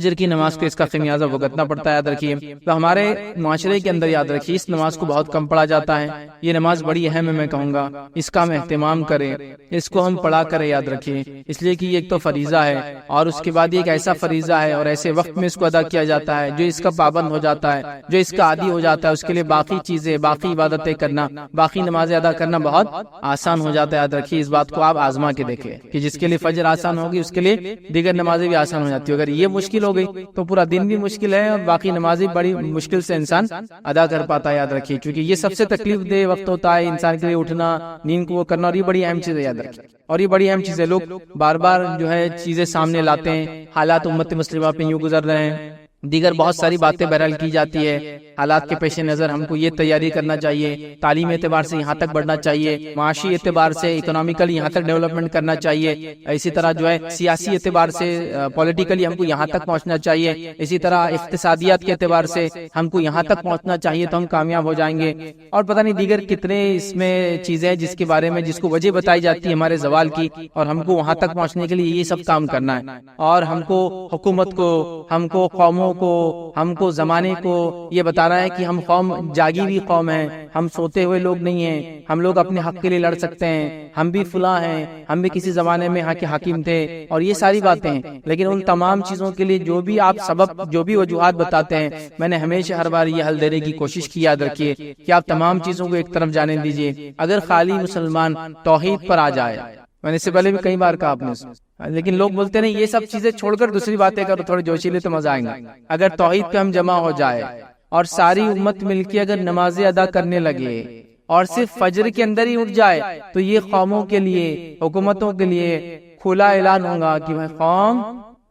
فجر کی نماز کو اس کا خمیازہ بھگتنا پڑتا ہے، یاد رکھیے۔ تو ہمارے معاشرے کے اندر یاد رکھیے اس نماز کو بہت کم پڑھا جاتا ہے، یہ نماز بڑی اہم ہے، میں کہوں گا اس کا ہم اہتمام کریں، اس کو ہم پڑھا کریں، یاد رکھیے، اس لیے کہ یہ ایک تو فریضہ ہے، اور اس کے بعد یہ ایک ایسا فریضہ ہے اور ایسے وقت میں اس کو ادا کیا جاتا ہے، جو اس کا پابند ہو جاتا ہے، جو اس کا عادی ہو جاتا ہے، اس کے لیے باقی چیزیں، باقی عبادتیں کرنا، باقی نمازیں ادا کرنا بہت آسان ہو جاتا ہے۔ یاد رکھیے اس بات کو آپ آزما کے دیکھیں کہ جس کے لیے فجر آسان ہوگی اس کے لیے دیگر نمازیں بھی آسان ہو جاتی ہے۔ اگر یہ مشکل ہو گئی تو پورا دن بھی مشکل ہے اور باقی نمازیں بڑی مشکل سے انسان ادا کر پاتا ہے، یاد رکھیے، کیونکہ یہ سب سے تکلیف دہ وقت ہوتا ہے انسان کے لیے، اٹھنا، نیند کو وہ کرنا، اور یہ بڑی اہم چیز ہے، یاد رکھیے، اور یہ بڑی اہم چیز ہے۔ لوگ بار بار جو ہے چیزیں سامنے لاتے ہیں، حالات امت مسلمہ پہ یوں گزر رہے ہیں، دیگر بہت ساری باتیں بہرحال کی جاتی ہے، حالات کے پیش نظر ہم کو یہ تیاری کرنا چاہیے، تعلیم اعتبار سے یہاں تک بڑھنا چاہیے، معاشی اعتبار سے اکنامیکلی یہاں تک ڈیولپمنٹ کرنا چاہیے، اسی طرح جو ہے سیاسی اعتبار سے پولیٹیکلی ہم کو یہاں تک پہنچنا چاہیے، اسی طرح اقتصادیات کے اعتبار سے ہم کو یہاں تک پہنچنا چاہیے تو ہم کامیاب ہو جائیں گے، اور پتہ نہیں دیگر کتنے اس میں چیزیں ہیں جس کے بارے میں جس کو وجہ بتائی جاتی ہے ہمارے زوال کی، اور ہم کو وہاں تک پہنچنے کے لیے یہ سب کام کرنا ہے، اور ہم کو حکومت کو، ہم کو قوموں کو، ہم کو زمانے کو یہ بتانا ہے کہ ہم قوم جاگی ہوئی قوم ہیں، ہم سوتے ہوئے لوگ نہیں ہیں، ہم لوگ اپنے حق کے لیے لڑ سکتے ہیں، ہم بھی فلاں ہیں، ہم بھی کسی زمانے میں یہاں کے حاکم تھے، اور یہ ساری باتیں ہیں۔ لیکن ان تمام چیزوں کے لیے جو بھی آپ سبب، جو بھی وجوہات بتاتے ہیں، میں نے ہمیشہ ہر بار یہ حل دینے کی کوشش کی، یاد رکھیے کہ آپ تمام چیزوں کو ایک طرف جانے دیجیے۔ اگر خالی مسلمان توحید پر آ جائے، میں نے اس سے پہلے بھی کئی بار کہا آپ نے، لیکن لوگ بولتے نہیں یہ سب چیزیں چھوڑ کر دوسری باتیں کرو، تھوڑے جوشیلے تو مزہ آئیں گا۔ اگر توحید پہ ہم جمع ہو جائے اور ساری امت مل کے اگر نمازیں ادا کرنے لگے اور صرف فجر کے اندر ہی اٹھ جائے تو یہ قوموں کے لیے، حکومتوں کے لیے کھلا اعلان ہوگا کہ بھائی قوم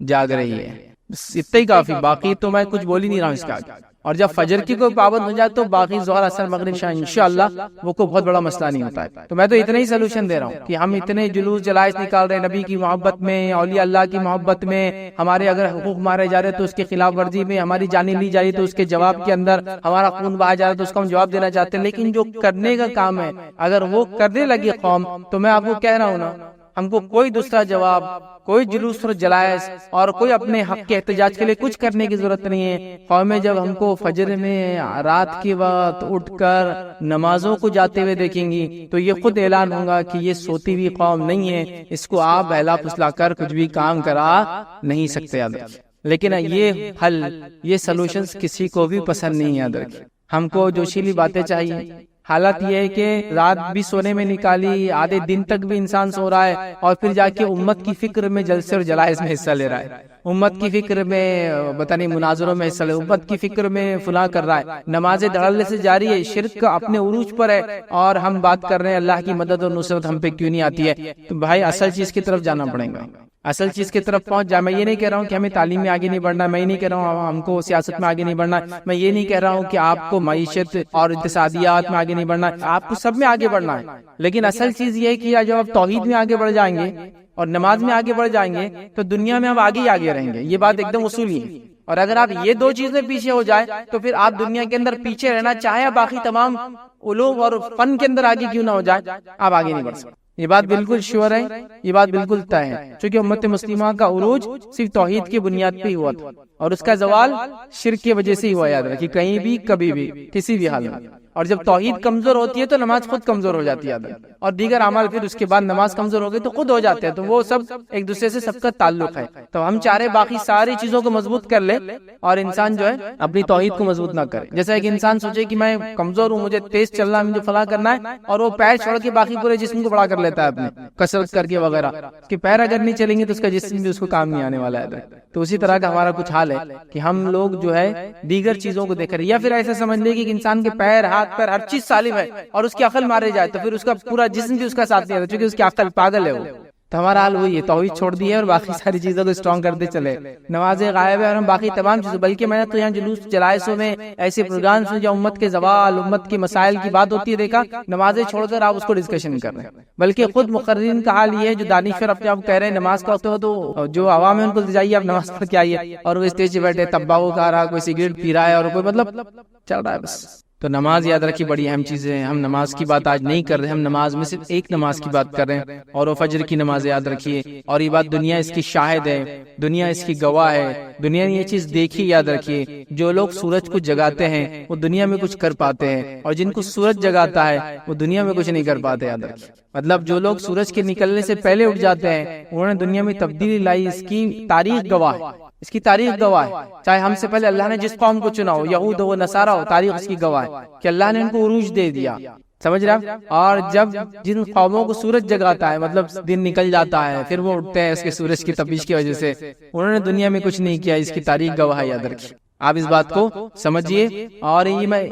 جاگ رہی ہے، بس اتنا ہی کافی، باقی تو میں کچھ بول ہی نہیں رہا ہوں اس کا آگے۔ اور جب فجر کی کوئی پابند ہو جائے تو باقی ظہر، عصر، مغرب، عشاء انشاءاللہ وہ کوئی بہت بڑا مسئلہ نہیں ہوتا ہے۔ تو میں تو اتنا ہی سلوشن دے رہا ہوں کہ ہم اتنے جلوس جلائس نکال رہے ہیں نبی کی محبت میں، اولیاء اللہ کی محبت میں، ہمارے اگر حقوق مارے جا رہے تو اس کی خلاف ورزی میں، ہماری جانیں لی جا رہی تو اس کے جواب کے اندر، ہمارا خون بہا جا رہا تو اس کا ہم جواب دینا چاہتے ہیں، لیکن جو کرنے کا کام ہے اگر وہ کرنے لگی قوم تو میں آپ کو کہہ رہا ہوں نا، ہم کو کوئی دوسرا جواب، کوئی جلوس اور جلائس اور کوئی اپنے حق کے احتجاج کے لیے کچھ کرنے کی ضرورت نہیں ہے۔ قومیں جب ہم کو فجر میں رات کے وقت اٹھ کر نمازوں کو جاتے ہوئے دیکھیں گی تو یہ خود اعلان ہوگا کہ یہ سوتی ہوئی قوم نہیں ہے، اس کو آپ بہلا پھسلا کر کچھ بھی کام کرا نہیں سکتے، یاد رکھیں۔ لیکن یہ حل، یہ سلوشنز کسی کو بھی پسند نہیں، یاد رکھیں۔ ہم کو جوشیلی باتیں چاہیے۔ حالت یہ ہے کہ رات بھی سونے میں نکالی، آدھے دن تک بھی انسان سو رہا ہے، اور پھر جا کے امت کی فکر میں جلسے اور جلائس میں حصہ لے رہا ہے، امت کی فکر میں پتہ نہیں مناظروں میں حصہ لے، امت کی فکر میں فلاں کر رہا ہے، نمازیں دھڑلے سے جاری ہے، شرک اپنے عروج پر ہے، اور ہم بات کر رہے ہیں اللہ کی مدد اور نصرت ہم پہ کیوں نہیں آتی ہے۔ تو بھائی اصل چیز کی طرف جانا پڑے گا، اصل چیز کی طرف پہنچ جائے۔ میں یہ نہیں کہہ رہا ہوں کہ ہمیں تعلیم میں آگے نہیں بڑھنا، میں یہ نہیں کہہ رہا ہوں ہم کو سیاست میں آگے نہیں بڑھنا، میں یہ نہیں کہہ رہا ہوں کہ آپ کو معیشت اور اقتصادیات میں آگے نہیں بڑھنا، آپ کو سب میں آگے بڑھنا ہے، لیکن اصل چیز یہ ہے کہ جب آپ توحید میں آگے بڑھ جائیں گے اور نماز میں آگے بڑھ جائیں گے تو دنیا میں آپ آگے ہی آگے رہیں گے، یہ بات ایک دم اصولی ہے۔ اور اگر آپ یہ دو چیزیں پیچھے ہو جائے تو پھر آپ دنیا کے اندر پیچھے رہنا چاہے باقی تمام علوم اور فن کے اندر آگے کیوں نہ ہو جائے، آپ آگے نہیں بڑھ سکتے۔ یہ بات بالکل شیور ہے، یہ بات بالکل طے ہے، چونکہ امت مسلمہ کا عروج صرف توحید کی بنیاد پہ ہی ہوا تھا، اور اس کا زوال شرک کی وجہ سے ہی ہوا، یاد رکھیے، کہیں بھی کبھی بھی کسی بھی حال میں۔ اور جب توحید کمزور ہوتی ہے تو نماز خود کمزور ہو جاتی ہے، اور دیگر اعمال پھر اس کے بعد نماز کمزور ہو گئی تو خود ہو جاتے ہیں، تو وہ سب ایک دوسرے سے سب کا تعلق ہے۔ تو ہم چاہ رہے باقی ساری چیزوں کو مضبوط کر لے اور انسان جو ہے اپنی توحید کو مضبوط نہ کرے۔ جیسا ایک انسان سوچے کہ میں کمزور ہوں، مجھے تیز چلنا ہے، مجھے فلاں کرنا ہے، اور وہ پیر چھوڑ کے باقی پورے جسم کو بڑا کر لیتا ہے اپنے کسرت کر کے وغیرہ، کہ پیر اگر نہیں چلیں گے تو اس کا جسم بھی اس کو کام نہیں آنے والا ہے۔ تو اسی طرح کا ہمارا کچھ حال ہے کہ ہم لوگ جو ہے دیگر چیزوں کو دیکھ رہے ہیں، یا پھر ایسا سمجھ لے کہ انسان کے پیر، ہاتھ، پیر ہر چیز سالم ہے اور اس کی عقل مارے جائے تو پھر اس کا پورا جسم بھی اس کا ساتھ نہیں آتا، چونکہ اس کی عقل پاگل ہے وہ۔ تو ہمارا حال وہی ہے، توحید چھوڑ دی ہے اور باقی ساری چیزوں کو اسٹرانگ کرتے چلے، نمازیں غائب ہے اور ہم باقی تمام چیزیں، بلکہ میں نے تو یہاں جلوس جلائسوں میں ایسے پروگرامز میں جو امت کے زوال، امت کے مسائل کی بات ہوتی ہے دیکھا، نمازیں چھوڑ کر آپ اس کو ڈسکشن کر رہے ہیں۔ بلکہ خود مقررین کا حال یہ ہے، جو دانشور اپنے آپ کہہ رہے ہیں نماز کا وقت ہو تو جو عوام ہے ان کو جائیے آپ نماز پڑھ کے آئیے، اور وہ اسٹیج پہ بیٹھے تمباکو کھا رہا، کوئی سگریٹ پی رہا ہے، اور کوئی مطلب چل رہا ہے، بس تو نماز یاد رکھیے بڑی اہم چیزیں ہیں. ہم نماز کی بات آج نہیں کر رہے، ہم نماز میں صرف ایک نماز کی بات کر رہے ہیں، اور وہ فجر کی نماز یاد رکھیے. اور یہ بات دنیا اس کی شاہد ہے، دنیا اس کی گواہ ہے، دنیا نے یہ چیز دیکھی. یاد رکھیے جو لوگ سورج کو جگاتے ہیں وہ دنیا میں کچھ کر پاتے ہیں، اور جن کو سورج جگاتا ہے وہ دنیا میں کچھ نہیں کر پاتے. یاد رکھیے مطلب جو لوگ سورج کے نکلنے سے پہلے اٹھ جاتے ہیں انہوں نے دنیا میں تبدیلی لائی. اس کی تاریخ گواہ ہے، اس کی تاریخ گواہ ہے. چاہے ہم سے پہلے اللہ نے جس قوم کو چنا ہو، یہود ہو نصارہ ہو، تاریخ اس کی گواہ ہے کہ اللہ نے ان کو عروج دے دیا. سمجھ رہا؟ اور جب جن قوموں کو سورج جگاتا ہے مطلب دن نکل جاتا ہے پھر وہ اٹھتے ہیں اس کے سورج کی تپش کی وجہ سے، انہوں نے دنیا میں کچھ نہیں کیا. اس کی تاریخ گواہ ہے. یاد رکھیے آپ اس بات کو سمجھیے. اور یہ میں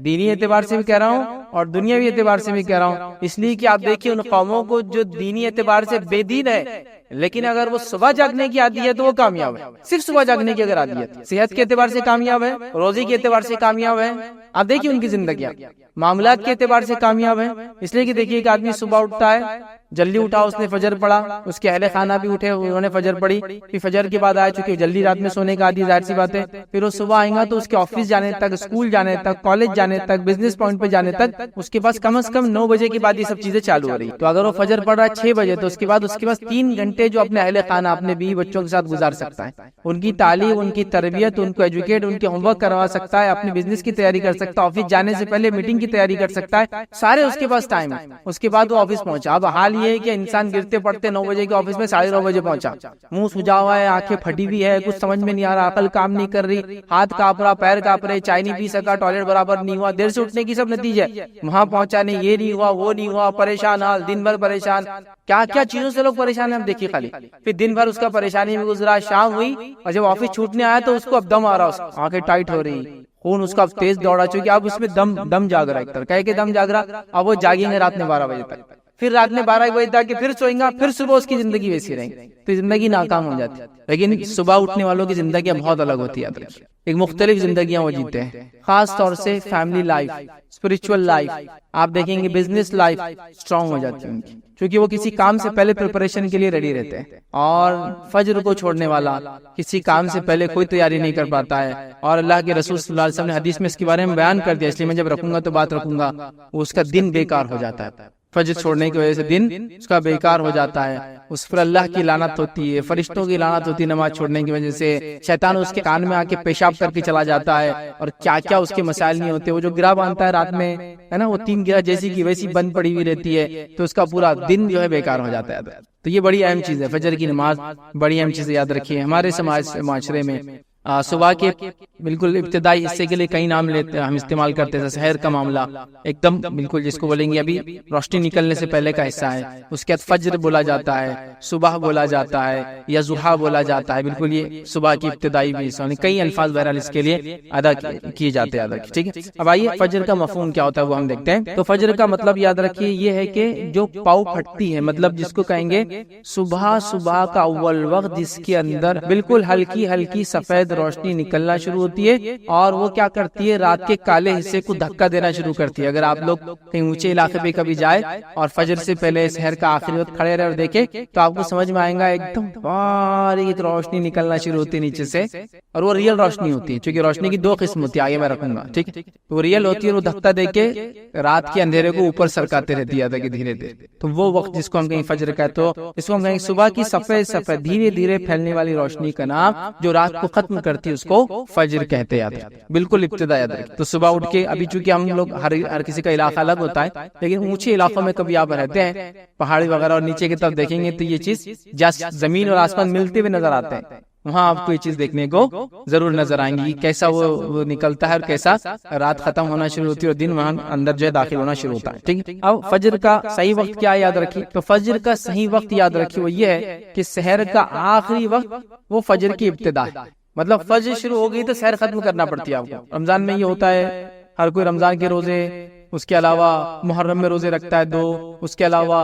دینی اعتبار سے بھی کہہ رہا ہوں اور دنیاوی اعتبار سے بھی کہہ رہا ہوں، اس لیے کہ آپ دیکھیے ان قوموں کو جو دینی اعتبار سے بے دین ہے لیکن اگر وہ صبح جاگنے کی عادی ہے تو وہ کامیاب ہے. صرف صبح جاگنے کی اگر عادی ہے، صحت کے اعتبار سے کامیاب ہے، روزی کے اعتبار سے کامیاب ہے. آپ دیکھیے ان کی زندگیاں معاملات کے اعتبار سے کامیاب ہے. اس لیے کہ دیکھیے ایک آدمی صبح اٹھتا ہے، جلدی اٹھا، اس نے فجر پڑھا، اس کے اہل خانہ بھی اٹھے، انہوں نے فجر پڑھی، پھر فجر کے بعد آئے چونکہ جلدی رات میں سونے کا عادی، ظاہر سی بات ہے. پھر وہ صبح آئیں گا تو اس کے آفس جانے تک، اسکول جانے تک، کالج جانے تک، بزنس پوائنٹ پہ جانے تک اس کے پاس کم از کم 9 بجے کے بعد یہ سب چیزیں چالو ہو رہی. تو اگر وہ فجر پڑھ رہا ہے 6 بجے تو اس کے پاس 3 گھنٹے جو اپنے اہل خانہ اپنے بیوی بچوں کے ساتھ گزار سکتا ہے. ان کی تعلیم، ان کی تربیت، ان کو ایجوکیٹ، ان کے ہوم ورک کروا سکتا ہے، اپنے بزنس کی تیاری کر سکتا ہے، آفس جانے سے پہلے میٹنگ کی تیاری کر سکتا ہے، سارے اس کے پاس ٹائم ہے. اس کے بعد وہ آفس پہنچا. اب حال یہ ہے کہ انسان گرتے پڑتے 9 بجے کے آفس میں 9:30 بجے پہنچا، منہ سجا ہوا ہے، آنکھیں پھٹی ہوئی ہے، کچھ سمجھ میں نہیں آ رہا، عقل کام نہیں کر رہی، ہاتھ کانپ رہا، پیر کانپ رہے، چائے نہیں پی سکا، ٹوائلٹ برابر نہیں ہوا، دیر سے اٹھنے کی سب نتیجے. وہاں پہنچا نہیں، یہ نہیں ہوا، وہ نہیں ہوا، پریشان حال، دن بھر پریشان، کیا کیا چیزوں سے لوگ پریشان ہیں ہم دیکھیے خالی. پھر دن بھر اس کا پریشانی میں گزرا، شام ہوئی اور جب آفس چھوٹنے آیا تو اس کو اب دم آ رہا، آنکھیں ٹائٹ ہو رہی، خون اس کا اب تیز دوڑا، چونکہ اب اس میں دم جاگ رہا، ایک طرح کہہ کے دم جاگ رہا. اب وہ جاگیں گے رات میں 12 بجے تک، پھر رات میں 12 بجے تک پھر سوئیں گا، پھر صبح اس کی زندگی ویسی رہیں گی تو زندگی ناکام ہو جاتی ہے. لیکن صبح اٹھنے والوں کی زندگیاں بہت الگ ہوتی ہے. ایک مختلف زندگیاں وہ جیتے ہیں، خاص طور سے فیملی لائف، اسپرچول لائف، آپ دیکھیں گے بزنس لائف اسٹرانگ ہو جاتی ہے ان کی، کیونکہ وہ کسی کام سے پہلے پریپریشن کے لیے ریڈی رہتے ہیں. اور فجر کو چھوڑنے والا کسی کام سے پہلے کوئی تیاری نہیں کر پاتا ہے. اور اللہ کے رسول صلی اللہ علیہ وسلم نے حدیث میں اس کے بارے میں بیان کر دیا، اس لیے میں جب رکھوں گا تو بات رکھوں گا. اس کا دن بیکار ہو جاتا ہے، فجر چھوڑنے کی وجہ سے دن اس کا بیکار ہو جاتا ہے. اس پر اللہ کی لعنت ہوتی ہے، فرشتوں کی لعنت ہوتی ہے نماز چھوڑنے کی وجہ سے. شیطان اس کے کان میں آ کے پیشاب کر کے چلا جاتا ہے، اور کیا کیا اس کے مسائل نہیں ہوتے. وہ جو گرہ باندھتا ہے رات میں ہے نا، وہ 3 گرہ جیسی کی ویسی بند پڑی ہوئی رہتی ہے، تو اس کا پورا دن جو ہے بیکار ہو جاتا ہے. تو یہ بڑی اہم چیز ہے، فجر کی نماز بڑی اہم چیز. یاد رکھیے ہمارے معاشرے میں صبح کے بالکل ابتدائی حصے کے لیے کئی نام لیتے ہم استعمال کرتے ہیں. سحر کا معاملہ ایک دم بالکل جس کو بولیں گے ابھی روشنی نکلنے سے پہلے کا حصہ ہے، اس کے بعد فجر بولا جاتا ہے، صبح بولا جاتا ہے یا ضحیٰ بولا جاتا ہے. بالکل یہ صبح کی ابتدائی بھی حصہ، کئی الفاظ بہرحال اس کے لیے ادا کیے جاتے ہیں. ٹھیک ہے، اب آئیے فجر کا مفہوم کیا ہوتا ہے وہ ہم دیکھتے ہیں. تو فجر کا مطلب یاد رکھیے یہ ہے کہ جو پاؤ پھٹتی ہے، مطلب جس کو کہیں گے صبح کا اول وقت جس کے اندر بالکل ہلکی ہلکی سفید روشنی نکلنا شروع ہوتی ہے، اور وہ کیا کرتی ہے رات کے کالے حصے کو دھکا دینا شروع کرتی ہے. اگر آپ لوگ کہیں اونچے علاقے پہ کبھی جائے اور فجر سے پہلے سحر کا آخری وقت کھڑے رہے اور دیکھے تو آپ کو سمجھ میں آئے گا ایک دم باریک روشنی نکلنا شروع ہوتی ہے نیچے سے، اور وہ ریئل روشنی ہوتی ہے. چونکہ روشنی کی 2 قسم ہوتی ہے، آگے میں رکھوں گا. ٹھیک، تو وہ ریئل ہوتی ہے اور وہ دھکا دے کے رات کے اندھیرے کو اوپر سرکاتے رہتی ہے کہ دھیرے دھیرے. تو وہ وقت جس کو ہم کہیں فجر کا، تو اس کو ہم کہیں صبح کی سفید سفید دھیرے دھیرے پھیلنے والی روشنی کا نام جو رات کو ختم کرتی ہے اس کو فجر کہتے ہیں. بالکل ابتدا یاد رکھیں. تو صبح اٹھ کے ابھی چونکہ ہم لوگ ہر کسی کا علاقہ الگ ہوتا ہے، لیکن اونچے علاقوں میں کبھی آپ رہتے ہیں پہاڑی وغیرہ اور نیچے کی طرف دیکھیں گے تو یہ چیز زمین اور آسمان ملتے ہوئے نظر آتے ہیں. وہاں آپ کو یہ چیز دیکھنے کو ضرور نظر آئیں گی، کیسا وہ نکلتا ہے اور کیسا رات ختم ہونا شروع ہوتی ہے اور دن وہاں اندر جو ہے داخل ہونا شروع ہوتا ہے. ٹھیک ہے، اب فجر کا صحیح وقت کیا یاد رکھیے. تو فجر کا صحیح وقت یاد رکھیے وہ یہ ہے کہ سحر کا آخری وقت وہ فجر کی ابتدا ہے. مطلب فجر شروع ہو گئی تو سحر ختم کرنا پڑتی ہے آپ کو. رمضان میں یہ ہوتا ہے، ہر کوئی رمضان کے روزے، اس کے علاوہ محرم میں روزے رکھتا ہے 2، اس کے علاوہ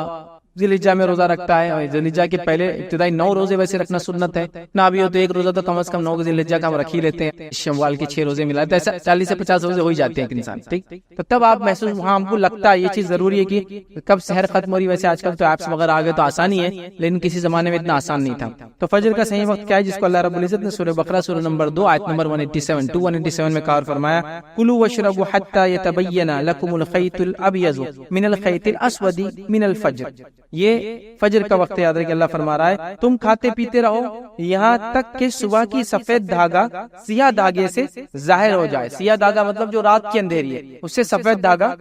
ذی الحجہ میں روزہ رکھتا ہے، اور ذی الحجہ کے پہلے ابتدائی 9 روزے ویسے رکھنا سنت ہے، نہ بھی ہو تو ایک روزہ تو کم از کم 9 ذی الحجہ کا ہم رکھ ہی لیتے ہیں، شوال کے 6 روزے ملاتے ہیں، ایسا 40 سے 50 روزے ہو ہی جاتے ہیں ایک انسان، ٹھیک؟ تو تب آپ محسوس، وہاں ہم کو لگتا ہے یہ چیز ضروری ہے کہ کب سحر ختم ہو رہی ہے، ویسے آج کل تو ایپس وغیرہ آ گئے تو آسانی ہے، لیکن کسی زمانے میں اتنا آسان نہیں تھا۔ تو فجر کا صحیح وقت کیا ہے، جس کو اللہ رب العزت نے سورہ بقرہ سورہ نمبر 2 آیت نمبر 187 میں کہا اور فرمایا کلوا واشربوا حتى يتبين لكم الخيط الابيض من الخيط الاسود من الفجر، یہ فجر کا وقت یاد رکھیں، اللہ فرما رہا ہے تم کھاتے پیتے رہو یہاں تک کہ صبح کی سفید دھاگا سیاہ دھاگے سے ظاہر ہو جائے۔ سیاہ دھاگا مطلب جو رات کی اندھیری ہے اس سے سفید دھاگا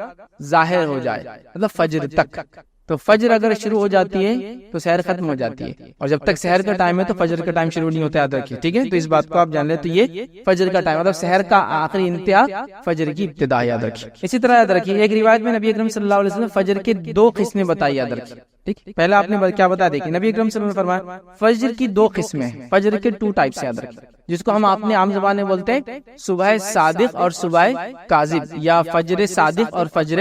ظاہر ہو جائے، مطلب فجر تک۔ تو فجر اگر شروع ہو جاتی ہے تو سحر ختم ہو جاتی ہے، اور جب تک سحر کا ٹائم ہے تو فجر کا ٹائم شروع نہیں ہوتا، یاد رکھیے، ٹھیک ہے؟ تو اس بات کو آپ جان لیں، تو یہ فجر کا ٹائم مطلب سحر کا آخری انتہا فجر کی ابتدا، یاد رکھیے۔ اسی طرح یاد رکھیے ایک روایت میں نبی اکرم صلی اللہ علیہ وسلم فجر کے 2 قسمیں بتائی، یاد رکھیے، ٹھیک؟ پہلا آپ نے کیا بتا دیکھیں، نبی اکرم صلی اللہ علیہ وسلم نے فرمایا فجر کی 2 قسمیں ہیں، فجر کے 2 ٹائپس، یاد رکھیے، جس کو ہم اپنے عام زبان میں بولتے ہیں صبح صادق اور صبح کاذب، یا فجر صادق اور فجر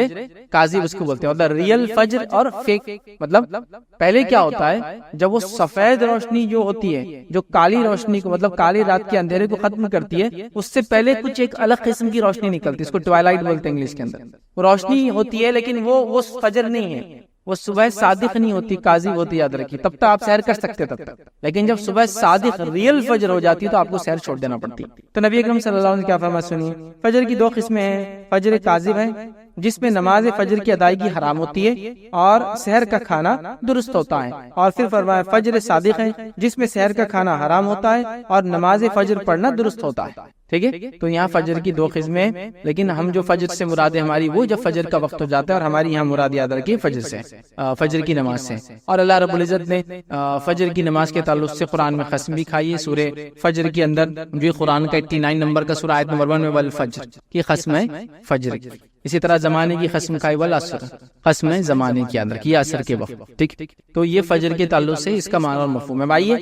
کاذب اس کو بولتے ہیں، مطلب ریئل فجر اور فیک۔ مطلب پہلے کیا ہوتا ہے، جب وہ سفید روشنی جو ہوتی ہے جو کالی روشنی کو مطلب کالی رات کے اندھیرے کو ختم کرتی ہے، اس سے پہلے کچھ ایک الگ قسم کی روشنی نکلتی ہے، اس کو ٹوائلائٹ بولتے ہیں انگلش کے اندر۔ وہ روشنی ہوتی ہے لیکن وہ فجر نہیں ہے، وہ صبح صادق نہیں ہوتی، کاذب ہوتی، یاد رکھیے۔ تب تک آپ سحر کر سکتے تب تک، لیکن جب صبح صادق ریئل فجر ہو جاتی ہے تو آپ کو سحر چھوڑ دینا پڑتی۔ تو نبی اکرم صلی اللہ علیہ وسلم نے کیا فرمایا سنیے، فجر کی 2 قسمیں ہیں، فجر کاذب ہے جس میں نماز فجر کی ادائیگی حرام ہوتی ہے اور سحر کا کھانا درست ہوتا ہے، اور پھر فرمایا فجر صادق ہے جس میں سحر کا کھانا حرام ہوتا ہے اور نماز فجر پڑھنا درست ہوتا ہے، ٹھیک ہے؟ تو یہاں فجر کی 2 قسمیں، لیکن ہم جو فجر سے مراد ہے ہماری وہ جب فجر کا وقت ہو جاتا ہے، اور ہماری یہاں مراد یاد رکھیے فجر سے، فجر کی نماز سے۔ اور اللہ رب العزت نے فجر کی نماز کے تعلق سے قرآن میں قسم بھی کھائی ہے، سورہ فجر کے اندر جو قرآن کا 89 نمبر کا سورہ آیت نمبر 1 میں والفجر کی قسم ہے فجر کی۔ اسی طرح زمانے کی قسم کھائی والعصر، قسم ہے زمانے کے اندر کی، عصر کے وقت، ٹھیک؟ تو یہ فجر کے تعلق سے اس کا معنی اور مفہوم ہے۔ آئیے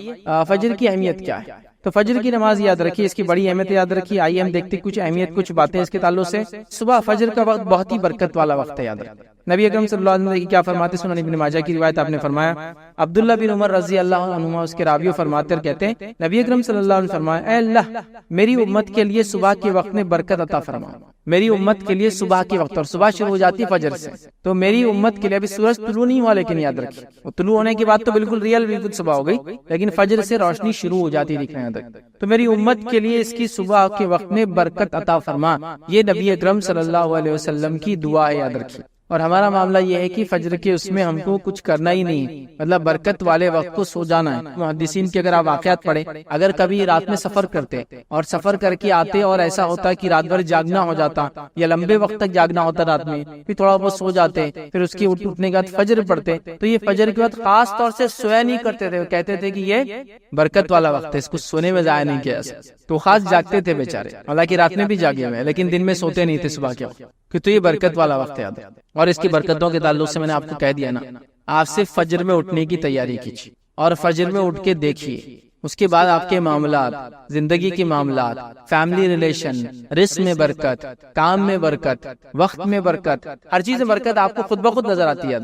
فجر کی اہمیت کیا ہے، تو فجر کی نماز یاد رکھیے، اس کی بڑی اہمیت یاد رکھیے۔ آئیے ہم دیکھتے کچھ اہمیت، کچھ باتیں اس کے تعلق سے۔ صبح فجر کا وقت بہت ہی برکت والا وقت ہے، یاد رکھیے۔ نبی اکرم صلی اللہ علیہ وسلم کیا فرماتے، سنن ابن ماجہ کی روایت، آپ نے فرمایا عبداللہ بن عمر رضی اللہ عنہما اس کے راوی فرماتے اور کہتے ہیں نبی اکرم صلی اللہ علیہ وسلم فرمایا اے اللہ میری امت کے لیے صبح کے وقت میں برکت عطا فرما، میری امت کے لیے صبح کے وقت، اور صبح شروع ہو جاتی ہے فجر سے، تو میری امت کے لیے ابھی سورج طلوع نہیں ہوا، لیکن یاد رکھیے وہ طلوع ہونے کے بعد تو بالکل ریئل بالکل صبح ہو گئی، لیکن فجر سے روشنی شروع ہو جاتی ہے، دکھنا یاد رکھیں۔ تو میری امت کے لیے اس کی صبح کے وقت میں برکت عطا فرما، یہ نبی اکرم صلی اللہ علیہ وسلم کی دعا ہے، یاد رکھیے۔ اور ہمارا معاملہ یہ ہے کہ فجر کے اس میں ہم کو کچھ کرنا ہی نہیں، مطلب برکت والے وقت کو سو جانا ہے۔ محدثین کے اگر آپ واقعات پڑھیں، اگر کبھی رات میں سفر کرتے اور سفر کر کے آتے اور ایسا ہوتا کہ رات بھر جاگنا ہو جاتا یا لمبے وقت تک جاگنا ہوتا رات میں، پھر تھوڑا بہت سو جاتے، پھر اس کے اٹھنے کے بعد فجر پڑھتے، تو یہ فجر کے بعد خاص طور سے سویا نہیں کرتے تھے، کہتے تھے کہ یہ برکت والا وقت ہے، اس کو سونے میں ضائع نہیں کیا، تو خاص جاگتے تھے بیچارے، حالانکہ رات میں بھی جاگے ہوئے لیکن دن میں سوتے نہیں تھے صبح کے وقت، کہ تو یہ برکت والا وقت یاد ہے۔ اور اس کی برکتوں کے تعلق سے میں نے آپ کو کہہ دیا نا، آپ سے فجر میں اٹھنے کی تیاری کیجیے اور فجر میں اٹھ کے دیکھیے، اس کے بعد آپ کے معاملات، زندگی کے معاملات، فیملی ریلیشن، رزق میں برکت، کام میں برکت، وقت میں برکت، ہر چیز میں برکت آپ کو خود بخود نظر آتی ہے،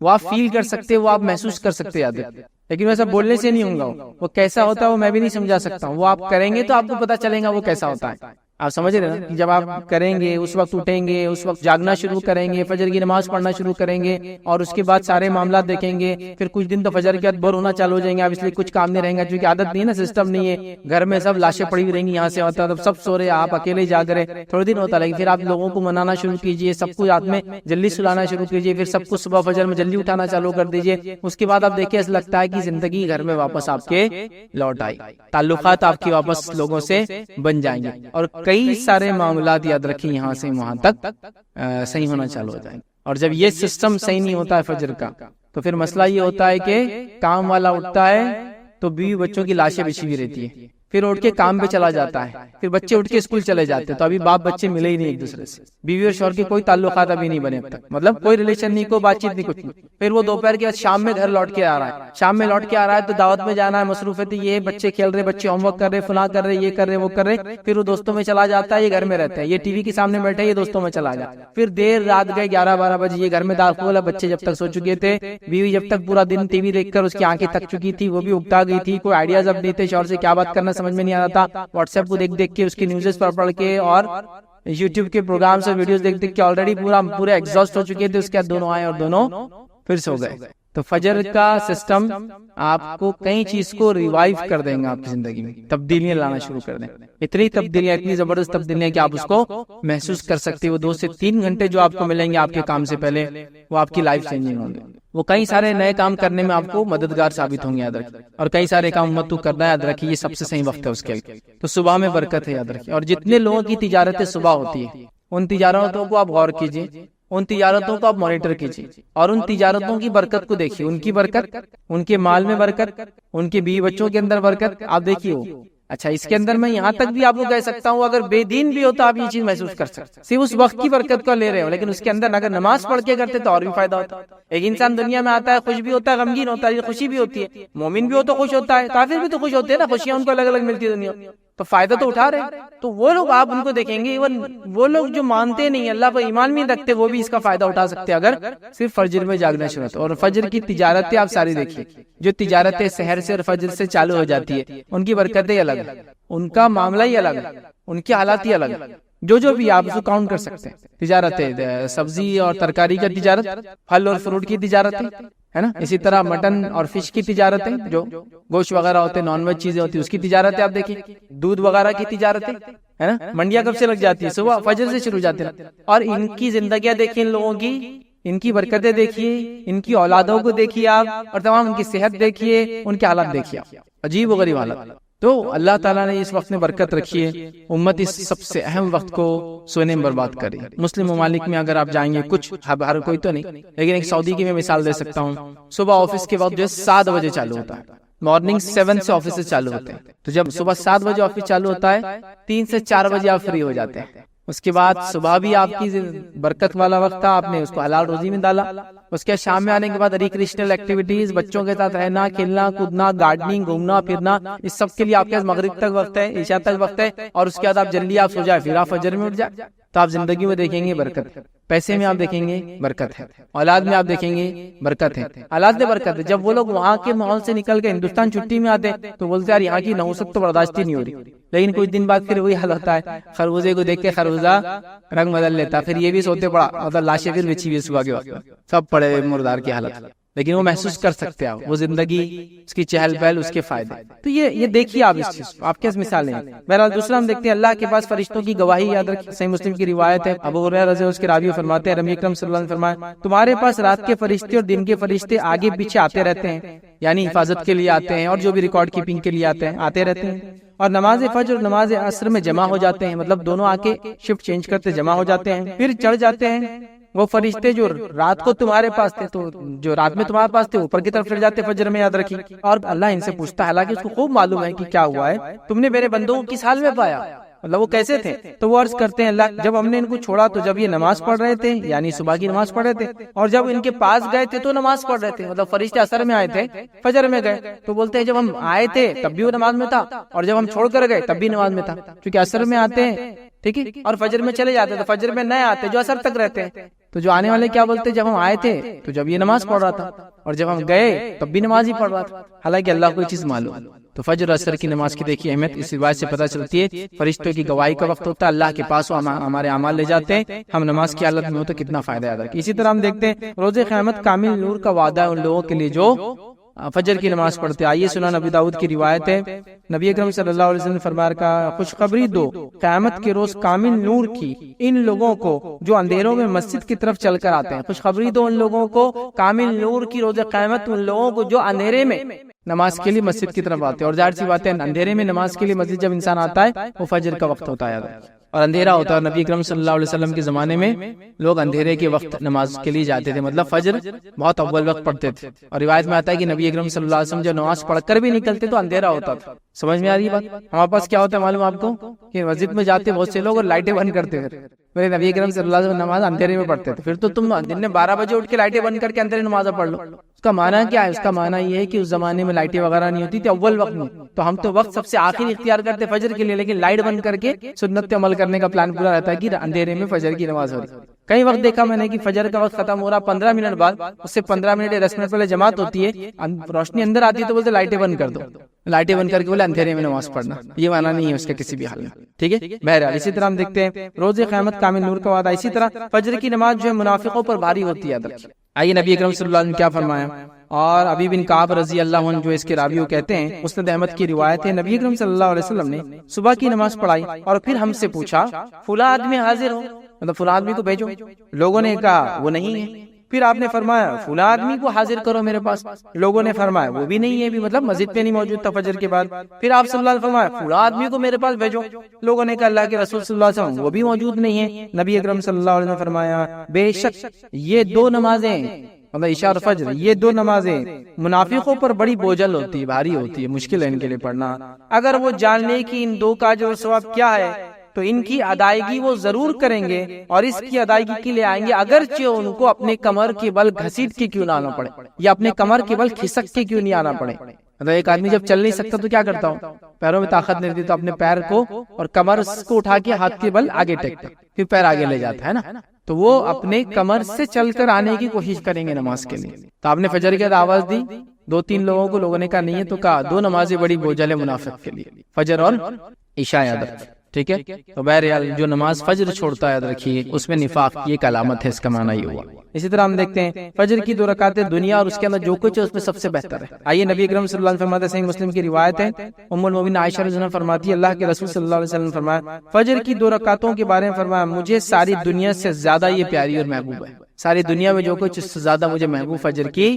وہ آپ فیل کر سکتے، وہ آپ محسوس کر سکتے، یاد ہے۔ لیکن ویسا بولنے سے نہیں ہوگا، وہ کیسا ہوتا ہے وہ میں بھی نہیں سمجھا سکتا ہوں، وہ آپ کریں گے تو آپ کو پتا چلے گا وہ کیسا ہوتا ہے۔ آپ سمجھ رہے ہیں، جب آپ کریں گے اس وقت اٹھیں گے، اس وقت جاگنا شروع کریں گے، فجر کی نماز پڑھنا شروع کریں گے، اور اس کے بعد سارے معاملات دیکھیں گے، پھر کچھ دن تو فجر کے بعد بور ہونا چالو ہو جائیں گے، آپ اس لیے کچھ کام نہیں رہیں گا، کیونکہ عادت نہیں ہے نا، سسٹم نہیں ہے، گھر میں سب لاشیں پڑی ہوئی رہیں گی، یہاں سے ہوتا ہے سب سو رہے، آپ اکیلے جاگ رہے، تھوڑے دن ہوتا ہے، پھر آپ لوگوں کو منانا شروع کیجیے، سب کو رات میں جلدی سلانا شروع کیجیے، پھر سب کو صبح فجر میں جلدی اٹھانا چالو کر دیجیے، اس کے بعد آپ دیکھیں ایسا لگتا ہے کہ زندگی گھر میں واپس آپ کے لوٹ آئی، تعلقات آپ کی واپس لوگوں سے بن جائیں گے، اور کئی سارے معاملات یاد رکھیں یہاں سے وہاں تک صحیح ہونا چالو ہو جائیں گے۔ اور جب یہ سسٹم صحیح نہیں ہوتا ہے فجر کا، تو پھر مسئلہ یہ ہوتا ہے کہ کام والا اٹھتا ہے تو بیوی بچوں کی لاشیں بچھی ہوئی رہتی ہے، پھر اٹھ کے کام پہ چلا جاتا ہے، پھر بچے اٹھ کے اسکول چلے جاتے ہیں، تو ابھی باپ بچے ملے ہی نہیں ایک دوسرے سے، بیوی اور شوہر کے کوئی تعلقات ابھی نہیں بنے اب تک، مطلب کوئی ریلیشن نہیں، کوئی بات چیت نہیں، کچھ نہیں۔ پھر وہ دوپہر کے بعد شام میں گھر لوٹ کے آ رہا ہے، شام میں لوٹ کے آ رہا ہے تو دعوت میں جانا ہے، مصروفیت یہ ہے، بچے کھیل رہے، بچے ہوم ورک کر رہے، فلاں کر رہے، یہ کر رہے، وہ کر رہے، پھر وہ دوستوں میں چلا جاتا ہے، یہ گھر میں رہتا ہے، یہ ٹی وی کے سامنے بیٹھے، یہ دوستوں میں چلا جاتا ہے، پھر دیر رات گئے 11-12 بجے یہ گھر میں داخل ہے، بچے جب تک سو چکے تھے، بیوی جب تک پورا دن ٹی وی دیکھ کر اس کی آنکھیں تھک چکی تھی، وہ بھی اکتا گئی تھی، کوئی آئیڈیاز اب نہیں تھے، شوہر سے کیا بات کرنا سمجھ میں نہیں آ رہا تھا، واٹس ایپ کو دیکھ کے، اس کی نیوزز پڑھ کے اور یوٹیوب کے پروگرام سے ویڈیوز دیکھ کے آلریڈی پورے ایگزاسٹ ہو چکے تھے، اس کے بعد دونوں آئے اور دونوں پھر سو گئے۔ تو فجر کا سسٹم آپ کو کئی چیز کو ریوائیو کر دیں گے، آپ کی زندگی میں تبدیلیاں لانا شروع کر دیں، اتنی تبدیلیاں، اتنی زبردست تبدیلیاں کہ آپ اس کو محسوس کر سکتے ہیں۔ وہ 2 سے 3 گھنٹے جو آپ کو ملیں گے آپ کے کام سے پہلے، وہ آپ کی لائف چینجنگ ہوں گے، وہ کئی سارے نئے کام کرنے میں آپ کو مددگار ثابت ہوں گے، یاد رکھیں، اور کئی سارے کام امت کو کرنا ہے، یاد رکھیے یہ سب سے صحیح وقت ہے اس کے لیے۔ تو صبح میں برکت ہے، یاد رکھیے، اور جتنے لوگوں کی تجارتیں صبح ہوتی ہے ان تجارتوں کو آپ غور کیجیے، ان تجارتوں کو آپ مانیٹر کیجیے، اور ان تجارتوں کی برکت کو دیکھیے، ان کی برکت، ان کے مال میں برکت، ان کے بیوی بچوں کے اندر برکت، آپ دیکھیے وہ۔ اچھا، اس کے اندر میں یہاں تک بھی آپ کو کہہ سکتا ہوں، اگر بے دین بھی ہوتا آپ یہ چیز محسوس کر سکتے، صرف اس وقت کی برکت کو لے رہے ہو، لیکن اس کے اندر اگر نماز پڑھ کے کرتے تو اور بھی فائدہ ہوتا۔ ایک انسان دنیا میں آتا ہے، خوش بھی ہوتا ہے، غمگین ہوتا ہے، خوشی بھی ہوتی ہے، مومن بھی ہو تو خوش ہوتا ہے، کافر بھی تو خوش ہوتے ہیں نا، خوشیاں ان کو الگ الگ ملتی ہے دنیا، تو فائدہ تو اٹھا رہے ہیں۔ تو وہ لوگ آپ ان کو دیکھیں گے، ایون وہ لوگ جو مانتے نہیں اللہ پر ایمان نہیں رکھتے، وہ بھی اس کا فائدہ اٹھا سکتے اگر صرف فجر میں جاگنا شروع ہوتا۔ اور فجر کی تجارتیں آپ ساری دیکھیے، جو تجارتیں سحر سے اور فجر سے چالو ہو جاتی ہے، ان کی برکتیں الگ ہیں، ان کا معاملہ ہی الگ ہے، ان کی حالات ہی الگ ہے، جو بھی آپ اس کو کاؤنٹ کر سکتے ہیں۔ تجارتیں، سبزی اور ترکاری کا تجارت، پھل اور فروٹ کی تجارتیں، ہے نا، اسی طرح مٹن اور فش کی تجارتیں، جو گوشت وغیرہ ہوتے، نان ویج چیزیں ہوتی، اس کی تجارتیں آپ دیکھیں، دودھ وغیرہ کی تجارتیں، ہے نا، منڈیاں کب سے لگ جاتی ہے؟ صبح فجر سے شروع ہو جاتے ہیں، اور ان کی زندگیاں دیکھیں، ان لوگوں کی، ان کی برکتیں دیکھیے، ان کی اولادوں کو دیکھیے آپ، اور تمام ان کی صحت دیکھیے، ان کے حالات دیکھیے آپ، عجیب و غریب حالات۔ تو اللہ تعالیٰ نے اس وقت میں برکت رکھی ہے، امت اس سب سے اہم وقت کو سونے میں برباد کری۔ مسلم ممالک میں اگر آپ جائیں گے، کچھ ہر کوئی تو نہیں، لیکن ایک سعودی کی میں مثال دے سکتا ہوں، صبح آفس کے وقت جو ہے 7 بجے چالو ہوتا ہے، مارننگ 7 سے آفس چالو ہوتے ہیں، تو جب صبح 7 بجے آفس چالو ہوتا ہے، 3 سے 4 بجے آپ فری ہو جاتے ہیں۔ اس کے بعد صبح بھی آپ کی برکت والا وقت تھا، آپ نے اس کو حلال روزی میں ڈالا۔ اس کے شام میں آنے کے بعد ریکریشنل ایکٹیویٹیز، بچوں کے ساتھ رہنا، کھیلنا، کودنا، گارڈننگ، گھومنا پھرنا، اس سب کے لیے آپ کے پاس مغرب تک وقت ہے، عشاء تک وقت ہے، اور اس کے بعد آپ جلدی آپ سو جائے، پھر آپ فجر میں اٹھ جائے، تو آپ زندگی میں دیکھیں گے برکت، پیسے میں آپ دیکھیں گے برکت ہے، اولاد میں آپ دیکھیں گے برکت ہے، اولاد میں برکت ہے۔ جب وہ لوگ وہاں کے ماحول سے نکل کے ہندوستان چھٹی میں آتے ہیں تو بولتے ہیں یار یہاں کی نحوست تو برداشت ہی نہیں ہو رہی، لیکن کچھ دن بعد پھر وہی حال ہوتا ہے، خربوزے کو دیکھ کے خربوزہ رنگ بدل لیتا، پھر یہ بھی سوتے پڑا، مطلب لاشیں پھر بچھی ہوئی صبح کے وقت، سب پڑے مردار کی حالت، لیکن وہ محسوس کر سکتے ہیں وہ زندگی، اس کی چہل پہل، اس کے فائدے۔ تو یہ دیکھیے آپ اس چیز کو، آپ کے مثالیں ہیں۔ بہرحال دوسرا ہم دیکھتے ہیں اللہ کے پاس فرشتوں کی گواہی، یاد رکھیں، صحیح مسلم کی روایت ہے، ابو ہریرہ رضی اللہ عنہ اس کے راوی فرماتے ہیں، نبی اکرم صلی اللہ علیہ وسلم فرمایا، تمہارے پاس رات کے فرشتے اور دن کے فرشتے آگے پیچھے آتے رہتے ہیں، یعنی حفاظت کے لیے آتے ہیں، اور جو بھی ریکارڈ کیپنگ کے لیے آتے رہتے ہیں، اور نماز فجر اور نماز عصر میں جمع ہو جاتے ہیں، مطلب دونوں آ کے شفٹ چینج کرتے جمع ہو جاتے ہیں، پھر چڑھ جاتے ہیں۔ وہ فرشتے جو رات کو تمہارے پاس تھے، تو جو رات میں تمہارے پاس تھے اوپر کی طرف چڑھ جاتے فجر میں، یاد رکھیے، اور اللہ ان سے پوچھتا ہے، حالانکہ اس کو خوب معلوم ہے کہ کیا ہوا ہے، تم نے میرے بندوں کو کس حال میں پایا، مطلب وہ کیسے تھے، تو وہ عرض کرتے ہیں اللہ جب ہم نے ان کو چھوڑا تو جب یہ نماز پڑھ رہے تھے، یعنی صبح کی نماز پڑھ رہے تھے، اور جب ان کے پاس گئے تھے تو نماز پڑھ رہے تھے، مطلب فرشتے عصر میں آئے تھے، فجر میں گئے، تو بولتے ہیں جب ہم آئے تھے تب بھی وہ نماز میں تھا، اور جب ہم چھوڑ کر گئے تب بھی نماز میں تھا، کیونکہ عصر میں آتے ہیں، ٹھیک ہے، اور فجر میں چلے جاتے، تو فجر میں نئے آتے جو عصر تک رہتے ہیں، تو جو آنے والے کیا بولتے ہیں، جب ہم آئے تھے تو جب یہ نماز پڑھ رہا تھا، اور جب ہم گئے تب بھی نماز ہی پڑھ رہا تھا، حالانکہ اللہ کو یہ چیز معلوم ہے۔ تو فجر اور عصر کی نماز کی دیکھیے اہمیت اس روایت سے پتہ چلتی ہے، فرشتوں کی گواہی کا وقت ہوتا ہے، اللہ کے پاس ہمارے اعمال لے جاتے ہیں، ہم نماز کی حالت میں ہو تو کتنا فائدہ ہے۔ اسی طرح ہم دیکھتے ہیں روز قیامت کامل نور کا وعدہ ہے ان لوگوں کے لیے جو فجر کی نماز پڑھتے۔ آئیے سنن نبی داؤد کی روایت ہے، نبی اکرم صلی اللہ علیہ وسلم نے فرمایا کا خوشخبری دو قیامت کے روز کامل نور کی ان لوگوں کو جو اندھیروں میں مسجد کی طرف چل کر آتے ہیں، خوشخبری دو ان لوگوں کو کامل نور کی روز قیامت، ان لوگوں کو جو اندھیرے میں نماز کے لیے مسجد کی طرف آتے ہیں، اور ظاہر سی بات ہے اندھیرے میں نماز کے لیے مسجد جب انسان آتا ہے وہ فجر کا وقت ہوتا ہے اور اندھیرا ہوتا ہے، اور نبی اکرم صلی اللہ علیہ وسلم کے زمانے میں لوگ اندھیرے کے وقت نماز کے لیے جاتے تھے، مطلب فجر بہت اول وقت پڑھتے تھے، اور روایت میں آتا ہے کہ نبی اکرم صلی اللہ علیہ وسلم جب نماز پڑھ کر بھی نکلتے تو اندھیرا ہوتا تھا۔ سمجھ میں آ رہی ہے بات؟ ہمارے پاس کیا ہوتا ہے معلوم آپ کو کہ مسجد میں جاتے بہت سے لوگ اور لائٹیں بند کرتے تھے، میرے نبی اکرم صلی اللہ علیہ وسلم نماز اندھیرے میں پڑھتے تھے، پھر تو تم دن میں 12 بجے اٹھ کے لائٹیں بند کر کے اندھیرے نماز پڑھ لو۔ اس کا معنی کیا ہے؟ اس کا معنی یہ ہے کہ اس زمانے میں لائٹیں وغیرہ نہیں ہوتی تھی اول وقت میں، تو ہم تو وقت سب سے آخری اختیار کرتے فجر کے لیے، لیکن لائٹ بند کر کے سنت پہ عمل کرنے کا پلان پورا رہتا ہے کہ اندھیرے میں فجر کی نماز ہو رہی۔ کئی وقت دیکھا میں نے کہ فجر کا وقت ختم ہو رہا 15 منٹ بعد، اس سے 15 منٹ یا 10 منٹ پہلے جماعت ہوتی ہے، روشنی اندر آتی ہے تو بولتے لائٹیں بند کر دو، لائٹیں بند کر کے بولے اندھیرے میں نماز پڑھنا، یہ معنی نہیں ہے اس کے کسی بھی حال میں، ٹھیک ہے۔ بہرحال اسی طرح ہم دیکھتے ہیں روز قیامت کامل نور کا وعدہ، اسی طرح فجر کی نماز جو ہے منافقوں پر بھاری ہوتی ہے۔ آئیے نبی اکرم صلی اللہ علیہ وسلم کیا فرمایا، اور ابی بن کعب رضی اللہ عنہ جو اس کے راوی کہتے ہیں، مسند احمد کی روایت ہے، نبی اکرم صلی اللہ علیہ وسلم نے صبح کی نماز پڑھائی اور پھر ہم سے پوچھا فلاں آدمی حاضر ہو، مطلب فلاں آدمی کو بھیجو، لوگوں نے کہا وہ نہیں ہے، پھر آپ نے فرمایا فلاں آدمی کو حاضر کرو میرے پاس، لوگوں نے فرمایا وہ بھی نہیں ہے، بھی مطلب مسجد پہ نہیں موجود تھا فجر کے بعد، پھر آپ صلی اللہ علیہ وسلم فرمایا فلاں آدمی کو میرے پاس بھیجو، لوگوں نے کہا اللہ کے رسول صلی اللہ علیہ وسلم وہ بھی موجود نہیں ہے، نبی اکرم صلی اللہ علیہ وسلم فرمایا بے شک یہ دو نمازیں، مطلب عشاء اور فجر، یہ دو نمازیں منافقوں پر بڑی بوجھل ہوتی ہے، بھاری ہوتی ہے، مشکل ہے ان کے لیے پڑھنا، اگر وہ جان لے کہ ان دو کا جو ثواب کیا ہے تو ان کی ادائیگی وہ ضرور کریں گے اور اس کی ادائیگی کے لیے آئیں گے، اگرچہ ان کو اپنے کمر کے بل گھسیٹ کے کیوں نہ آنا پڑے، یا اپنے کمر کے بل کھسک کے کیوں نہیں آنا پڑے۔ مطلب ایک آدمی جب چل نہیں سکتا تو کیا کرتا ہوں، پیروں میں طاقت نہیں رہتی تو اپنے پیر کو اور کمر کو اٹھا کے ہاتھ کے بل آگے ٹیکتا، پھر پیر آگے لے جاتا ہے نا، تو وہ اپنے کمر سے چل کر آنے کی کوشش کریں گے نماز کے لیے۔ تو آپ نے فجر کی آواز دی، 2-3 لوگوں کو، لوگوں نے کہا نہیں ہے، تو کہا دو نمازیں بڑی بوجھل ہے منافق کے لیے، فجر اور عشاء، یاد رکھ، ٹھیک ہے۔ تو بہرحال جو نماز فجر چھوڑتا ہے یاد رکھیے اس میں نفاق کی ایک علامت ہے، اس کا معنی یہ ہوا۔ اسی طرح ہم دیکھتے ہیں فجر کی 2 رکعتیں دنیا اور اس کے اندر جو کچھ ہے اس میں سب سے بہتر ہے۔ آئیے نبی اکرم صلی اللہ علیہ وسلم فرماتے ہیں، صحیح مسلم کی روایت ہے، ام المومنین عائشہ رضی اللہ عنہا فرماتی ہے اللہ کے رسول صلی اللہ علیہ وسلم فرمایا فجر کی 2 رکعتوں کے بارے میں فرمایا مجھے ساری دنیا سے زیادہ یہ پیاری اور محبوب ہے، ساری دنیا میں جو کچھ اس سے زیادہ مجھے محبوب فجر کی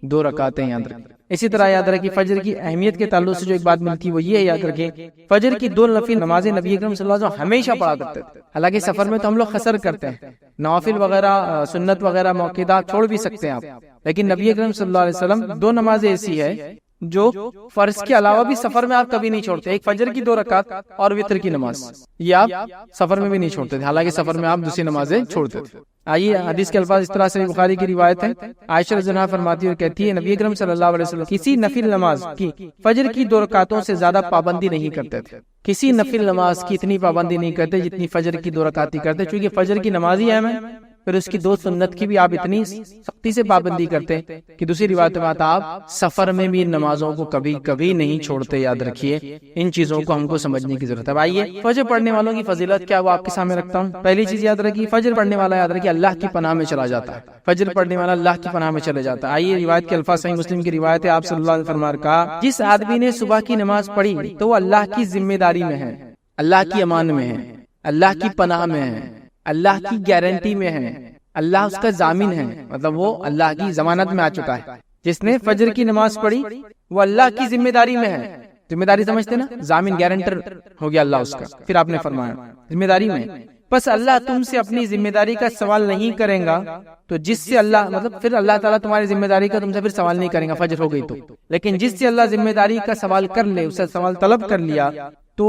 2 رکعتیں، یاد رکھیں۔ اسی طرح یاد رکھیں فجر کی اہمیت کے تعلق سے جو ایک بات ملتی ہے وہ یہ ہے، یاد رکھیں فجر کی 2 نفل نمازیں نبی اکرم صلی اللہ علیہ وسلم ہمیشہ پڑھا کرتے تھے۔ حالانکہ سفر میں تو ہم لوگ قصر کرتے ہیں، نوافل وغیرہ سنت وغیرہ موقعات چھوڑ بھی سکتے ہیں آپ، لیکن نبی اکرم صلی اللہ علیہ وسلم 2 نمازیں ایسی ہے جو فرض کے علاوہ بھی سفر میں آپ کبھی نہیں چھوڑتے، ایک فجر کی 2 رکعت اور وتر کی نماز، یہ آپ سفر میں بھی نہیں چھوڑتے تھے، حالانکہ سفر میں آپ دوسری نمازیں چھوڑتے تھے۔ آئیے حدیث کے الفاظ اس طرح سے، بخاری کی روایت ہے، عائشہ رضی اللہ عنہا فرماتی ہے اور کہتی ہے نبی اکرم صلی اللہ علیہ وسلم کسی نفل نماز کی فجر کی 2 رکعتوں سے زیادہ پابندی نہیں کرتے تھے، کسی نفل نماز کی اتنی پابندی نہیں کرتے جتنی فجر کی 2 رکعت کرتے، چونکہ فجر کی نماز ہی اہم ہے، پھر اس کی 2 سنت کی بھی آپ اتنی سختی سے پابندی کرتے کہ دوسری روایت میں آتا آپ سفر میں بھی ان نمازوں کو کبھی کبھی نہیں چھوڑتے، یاد رکھیے ان چیزوں کو ہم کو سمجھنے کی ضرورت ہے۔ آئیے فجر پڑھنے والوں کی فضیلت کیا وہ آپ کے سامنے رکھتا ہوں۔ پہلی چیز یاد رکھیے فجر پڑھنے والا یاد رکھیے اللہ کی پناہ میں چلا جاتا ہے، فجر پڑھنے والا اللہ کی پناہ میں چلے جاتا ہے۔ آئیے روایت کے الفاظ، صحیح مسلم کی روایت ہے، آپ صلی اللہ علیہ وسلم نے کہا جس آدمی نے صبح کی نماز پڑھی تو وہ اللہ کی ذمہ داری میں ہے، اللہ کی امان میں ہے، اللہ کی پناہ میں ہے، اللہ کی گارنٹی میں ہے، اللہ اس کا ضامن ہے، مطلب وہ اللہ کی ضمانت میں آ چکا ہے۔ جس نے فجر کی نماز پڑھی وہ اللہ کی ذمہ داری میں ہے، ذمہ داری سمجھتے نا، ضامن گارنٹر ہو گیا اللہ اس کا۔ پھر آپ نے فرمایا ذمہ داری میں، بس اللہ تم سے اپنی ذمہ داری کا سوال نہیں کرے گا تو جس سے اللہ، مطلب پھر اللہ تعالیٰ تمہاری ذمہ داری کا تم سے پھر سوال نہیں کرے گا فجر ہو گئی تو، لیکن جس سے اللہ ذمہ داری کا سوال کر لے، اس سے سوال طلب کر لیا تو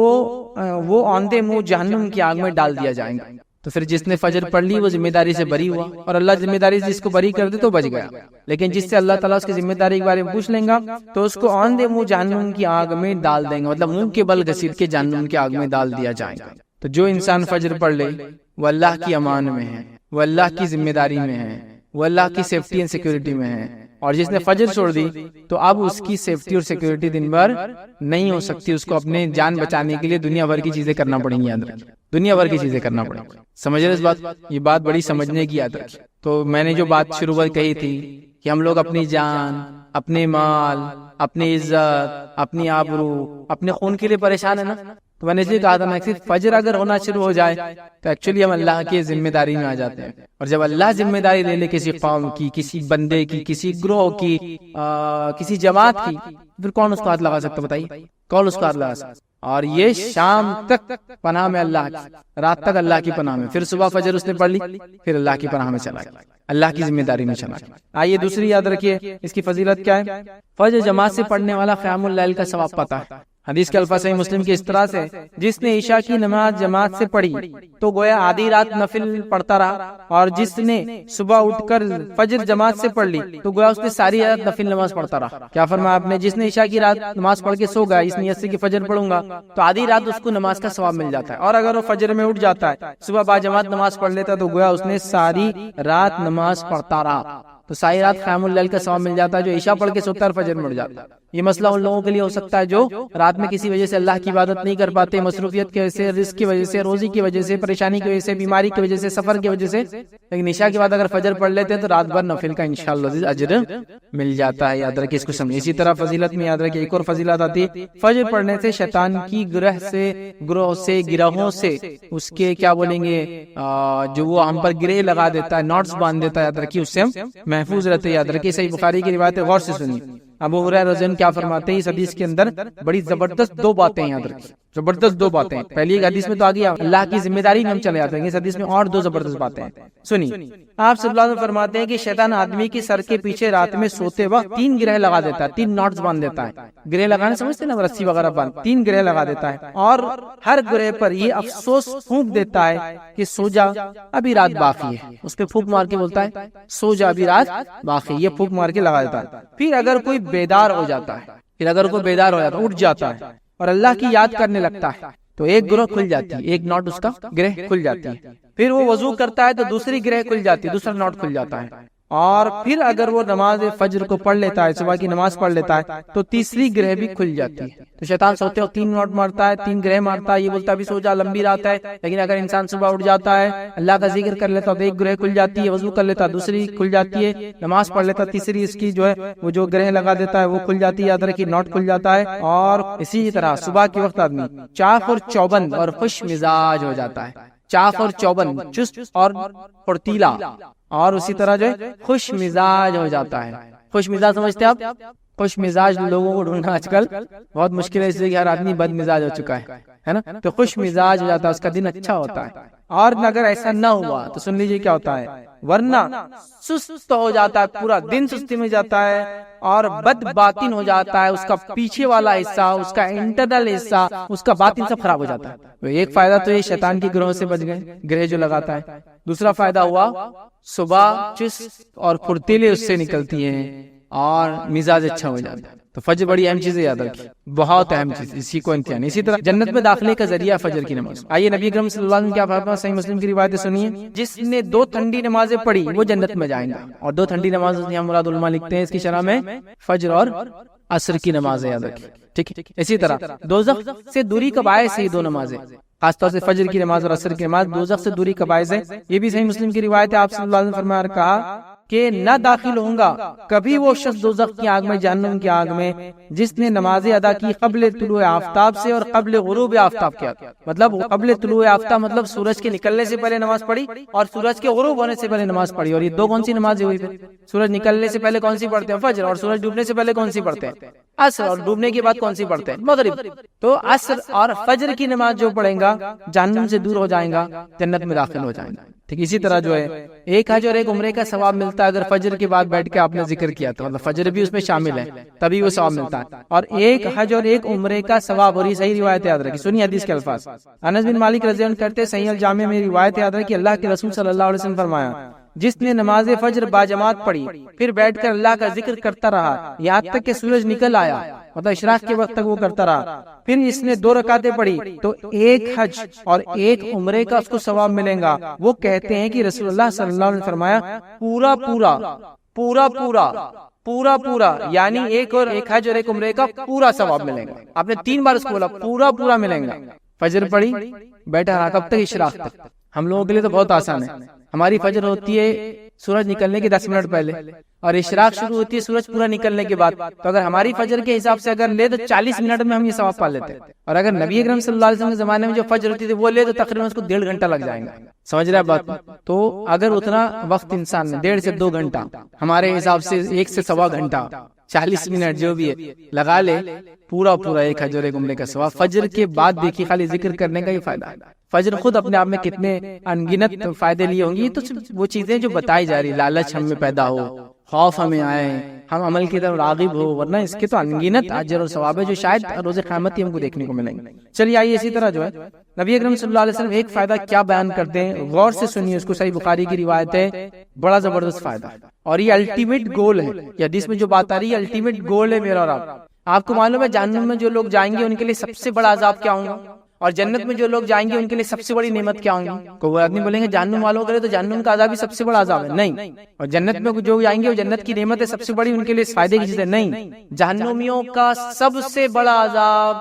وہ آندھے منہ جہنم کی آگ میں ڈال دیا جائے گا۔ تو پھر جس نے فجر پڑھ لی وہ ذمہ داری سے بری ہوا، اور اللہ ذمہ داری سے جس کو بری کر دے تو بچ گیا، لیکن جس سے اللہ تعالیٰ اس کی ذمہ داری کے بارے میں پوچھ لیں گا تو اس کو آندھے منہ جہنم کی آگ میں ڈال دیں گے، مطلب منہ کے بل گھسیٹ کے جہنم کی آگ میں ڈال دیا جائے گا۔ تو جو انسان فجر پڑھ لے وہ اللہ کی امان میں ہے، وہ اللہ کی ذمہ داری میں ہے، وہ اللہ کی سیفٹی اینڈ سیکورٹی میں ہے، اور جس نے فجر چھوڑ دی تو اب اس کی سیفٹی اور سیکورٹی دن بھر نہیں ہو سکتی، اس کو اپنے جان بچانے کے لیے دنیا بھر کی چیزیں کرنا پڑیں گی، یاد رکھیں دنیا بھر کی چیزیں کرنا پڑیں گی۔ سمجھ رہے اس بات؟ یہ بات بڑی سمجھنے کی، یاد رکھیں۔ تو میں نے جو بات شروع میں کہی تھی کہ ہم لوگ اپنی جان، اپنے مال، اپنی عزت، اپنی آبرو، اپنے خون کے لیے پریشان ہے نا، تو میں نے اس لیے کہا تھا نا کہ فجر اگر ہونا شروع ہو جائے تو ایکچولی ہم اللہ کی ذمہ داری میں آ جاتے ہیں، اور جب اللہ ذمہ داری لے لے کسی قوم کی، کسی بندے کی، کسی گروہ کی، کسی جماعت کی، پھر کون اس کو ہاتھ لگا سکتا بتائیے؟ کون اس کو ہاتھ لگا سکتا؟ اور یہ شام تک پناہ میں اللہ کی، رات تک اللہ کی پناہ میں، پھر صبح فجر اس نے پڑھ لی، پھر اللہ کی پناہ میں چلا گیا، اللہ کی ذمہ داری میں چلا گیا۔ آئیے دوسری یاد رکھیے اس کی فضیلت کیا ہے۔ فجر جماعت سے پڑھنے والا قیام اللیل کا ثواب پاتا ہے۔ حدیث کے الفاظ صحیح مسلم کی اس طرح سے، جس نے عشاء کی نماز جماعت سے پڑھی تو گویا آدھی رات نفل پڑھتا رہا، اور جس نے صبح اٹھ کر فجر جماعت سے پڑھ لی تو گویا اس نے ساری رات نفل نماز پڑھتا رہا۔ کیا فرمایا آپ نے؟ جس نے عشاء کی رات نماز پڑھ کے سو گیا اس نیت سے کہ فجر پڑھوں گا تو آدھی رات اس کو نماز کا ثواب مل جاتا ہے، اور اگر وہ فجر میں اٹھ جاتا ہے، صبح با جماعت نماز پڑھ لیتا تو گویا اس نے ساری رات نماز پڑھتا رہا، تو ساری رات قیام اللیل کا ثواب مل جاتا ہے۔ جو عشاء پڑھ کے سوتا ہے فجر میں اٹھ جاتا ہے۔ یہ مسئلہ ان لوگوں کے لیے ہو سکتا ہے جو رات میں کسی وجہ سے اللہ کی عبادت نہیں کر پاتے، مصروفیت کی وجہ سے، رزق کی وجہ سے، روزی کی وجہ سے، پریشانی کی وجہ سے، بیماری کی وجہ سے، سفر کی وجہ سے، لیکن عشاء کے بعد اگر فجر پڑھ لیتے ہیں تو رات بھر نفل کا انشاءاللہ اجر مل جاتا ہے۔ یاد رکھیں اس کو سمجھیں۔ اسی طرح فضیلت میں یاد رکھیں ایک اور فضیلت آتی ہے، فجر پڑھنے سے شیطان کی گروہوں سے اس کے کیا بولیں گے، جو وہ ہم پر گرہ لگا دیتا ہے، نوٹس باندھ دیتا ہے، یاد رکھیے اس سے ہم محفوظ رہتے ہیں۔ یاد رکھیے صحیح بخاری کی روایت ہے، غور سے سنیے۔ ابو ہریرہ رضی اللہ عنہ کیا فرماتے ہیں؟ اس حدیث کے اندر بڑی زبردست دو باتیں یاد رکھیں، زبردست دو باتیں۔ پہلی ایک حدیث میں تو آ گیا اللہ کی ذمہ داری میں ہم چلے جاتے ہیں، اس حدیث میں اور دو زبردست باتیں ہیں، سنیے۔ آپ صلی اللہ علیہ وسلم فرماتے ہیں کہ شیطان آدمی کی سر کے پیچھے رات میں سوتے وقت 3 گرہ لگا دیتا ہے، 3 نوٹس باندھ دیتا ہے۔ گرہ لگانے سمجھتے ہیں نا، رسی وغیرہ باندھ، 3 گرہ لگا دیتا ہے، اور ہر گرہ پر یہ افسوس پھونک دیتا ہے کہ سو جا ابھی رات باقی ہے، اس پہ پھونک مار کے بولتا ہے سو جا ابھی رات باقی، یہ پھونک مار کے لگا دیتا ہے۔ پھر اگر کوئی بیدار ہو جاتا ہے، اٹھ جاتا ہے اور اللہ کی یاد کرنے لگتا ہے تو ایک گروہ کھل جاتی ہے، ایک نوٹ اس کا گرہ کھل جاتی ہے۔ پھر وہ وضو کرتا ہے تو دوسری گرہ کھل جاتی ہے، دوسرا نوٹ کھل جاتا ہے۔ اور پھر اگر وہ نماز فجر کو پڑھ لیتا ہے، صبح کی نماز پڑھ لیتا ہے تو تیسری گرہ بھی کھل جاتی ہے۔ تو شیطان سوتے ہو 3 نوٹ مارتا ہے، 3 گرہ مارتا ہے، یہ بولتا ہے بھی سو جا لمبی رات ہے، لیکن اگر انسان صبح اٹھ جاتا ہے، اللہ کا ذکر کر لیتا ہے تو ایک گرہ کھل جاتی ہے، وضو کر لیتا ہے دوسری کھل جاتی ہے، نماز پڑھ لیتا تیسری اس کی جو ہے وہ جو گرہ لگا دیتا ہے وہ کھل جاتی ہے، یاد رکھیے نوٹ کھل جاتا ہے۔ اور اسی طرح صبح کے وقت آدمی چاق اور چوبند اور خوش مزاج ہو جاتا ہے، چاق اور چوبند، چست اور پھرتیلا، اور اسی طرح جو ہے خوش مزاج ہو جاتا ہے۔ خوش مزاج سمجھتے ہیں آپ؟ خوش مزاج لوگوں کو ڈھونڈنا آج کل بہت مشکل ہے، اس لیے کہ ہر آدمی بد مزاج ہو چکا ہے نا، تو خوش مزاج ہو جاتا ہے، اس کا دن اچھا ہوتا ہے۔ اور اگر ایسا نہ ہوا تو سن لیجئے کیا ہوتا ہے، ورنہ سست ہو جاتا ہے، پورا دن سستی میں جاتا ہے، اور بد باطن ہو جاتا ہے، اس کا پیچھے والا حصہ، اس کا انٹرنل حصہ، اس کا باطن سب خراب ہو جاتا ہے۔ تو ایک فائدہ تو یہ شیطان کی گروہ سے بچ گئے، گرہ جو لگاتا ہے۔ دوسرا فائدہ ہوا صبح چست اور پھرتیلے اس سے نکلتی ہیں اور مزاج اچھا ہو جاتا ہے۔ تو فجر بڑی اہم چیز ہے، یاد رکھیے بہت اہم چیز، اسی کو امتحان۔ اسی طرح جنت میں داخلے کا ذریعہ فجر کی نماز۔ آئیے نبی اکرم صلی اللہ علیہ وسلم کیا فرمایا، صحیح مسلم کی روایت سنیے، جس نے 2 ٹھنڈی نمازیں پڑھی وہ جنت میں جائیں گا۔ اور 2 ٹھنڈی نمازیں یہاں مراد علماء لکھتے ہیں اس کی شرح میں فجر اور عصر کی نمازیں، یاد رکھیے، ٹھیک ہے۔ اسی طرح دوزخ سے دوری کا باعث ہے 2 نمازیں، خاص طور سے فجر کی نماز اور عصر کی نماز دوزخ سے دوری کا باعث ہے۔ یہ بھی صحیح مسلم کی روایت ہے، آپ صلی اللہ علیہ وسلم فرمایا کہا کہ نہ داخل ہوں گا کبھی وہ شخص دوزخ کی آگ میں، جہنم کی آگ میں، جس نے نمازیں ادا کی قبل طلوع آفتاب سے اور قبل غروب آفتاب کے، مطلب قبل طلوع آفتاب مطلب سورج کے نکلنے سے پہلے نماز پڑھی اور سورج کے غروب ہونے سے پہلے نماز پڑھی۔ اور یہ 2 کون سی نمازیں ہوئی؟ پھر سورج نکلنے سے پہلے کون سی پڑھتے ہیں؟ فجر، اور سورج ڈوبنے سے پہلے کون سی پڑھتے ہیں؟ عصر، اور ڈوبنے کے بعد کون سی پڑھتے ہیں؟ مغرب۔ تو عصر اور فجر کی نماز جو پڑھیں گا جہنم سے دور ہو جائیں گا، جنت میں داخل ہو جائیں گا۔ ٹھیک اسی طرح جو ہے ایک حج اور ایک عمرے کا ثواب ملتا ہے اگر فجر کے بعد بیٹھ کے آپ نے ذکر کیا تو، مطلب فجر بھی اس میں شامل ہے تبھی وہ ثواب ملتا ہے۔ اور ایک حج اور ایک عمرے کا ثواب، اور یہ صحیح روایت یاد رکھیے، سنیے حدیث کے الفاظ۔ انس بن مالک رضی اللہ عنہ کرتے صحیح الجامع میں روایت یاد رکھیے، اللہ کے رسول صلی اللہ علیہ وسلم فرمایا، جس نے نماز فجر باجماعت پڑھی پھر بیٹھ کر اللہ کا ذکر کرتا رہا یہاں تک کہ سورج نکل آیا، مطلب اشراق کے وقت تک وہ کرتا رہا، پھر اس نے 2 رکعتیں پڑھی تو ایک حج اور ایک عمرے کا اس کو ثواب ملے گا۔ وہ کہتے ہیں کہ رسول اللہ صلی اللہ علیہ وسلم فرمایا پورا پورا پورا پورا پورا پورا، یعنی ایک حج اور ایک عمرے کا پورا ثواب ملے گا۔ آپ نے 3 بار اس کو بولا، پورا پورا ملے گا۔ فجر پڑھی، بیٹھا رہا کب تک؟ اشراق تک۔ ہم لوگوں کے لیے تو بہت آسان ہے، ہماری فجر ہوتی ہے سورج نکلنے کے 10 منٹ پہلے، اور اشراق شروع ہوتی ہے سورج پورا نکلنے کے بعد. تو اگر ہماری فجر کے حساب سے اگر لے تو 40 منٹ میں ہم یہ ثواب پا لیتے ہیں. اور اگر نبی اکرم صلی اللہ علیہ وسلم کے زمانے میں جو فجر ہوتی تھی وہ لے تو تقریباً اس کو 1.5 گھنٹہ لگ جائے گا. سمجھ رہے ہیں بات؟ تو اگر اتنا وقت انسان نے 1.5 سے 2 گھنٹہ، ہمارے حساب سے 1 سے 1.25 گھنٹہ، 40 منٹ جو بھی ہے لگا لے، پورا ایک حج اور ایک عمرے کا ثواب. فجر کے بعد دیکھیے خالی ذکر کرنے کا ہی فائدہ ہے. فجر خود اپنے آپ میں کتنے انگنت فائدے لیے ہوں گی. تو وہ چیزیں جو بتائی جا رہی، لالچ ہم میں پیدا ہو، خوف ہمیں آئے، ہم عمل کی طرف راغب ہو، ورنہ اس کے تو انگنت اجر اور ثواب ہے جو شاید روز قیامت ہی ہم کو دیکھنے کو ملیں گے. چلیے آئیے اسی طرح جو ہے نبی اکرم صلی اللہ علیہ وسلم ایک فائدہ کیا بیان کرتے ہیں، غور سے سنیے اس کو. صحیح بخاری کی روایت ہے، بڑا زبردست فائدہ ہے اور یہ الٹیمیٹ گول ہے. یہ حدیث میں جو بات آ رہی ہے الٹیمیٹ گول ہے میرا اور آپ کو معلوم ہے جہنم میں جو لوگ جائیں گے ان کے لیے سب سے بڑا عذاب کیا ہوگا، اور جنت میں جو لوگ جائیں گے ان کے لیے سب سے بڑی نعمت کیا ہوں گی. کوئی آدمی بولیں گے جہنم والوں کرے تو جہنم کا عذاب بھی سب سے بڑا عذاب ہے، نہیں. اور جنت میں جو جائیں گے وہ جنت کی نعمت ہے سب سے بڑی، ان کے لیے فائدے کی چیز ہے، نہیں. جہنمیوں کا سب سے بڑا عذاب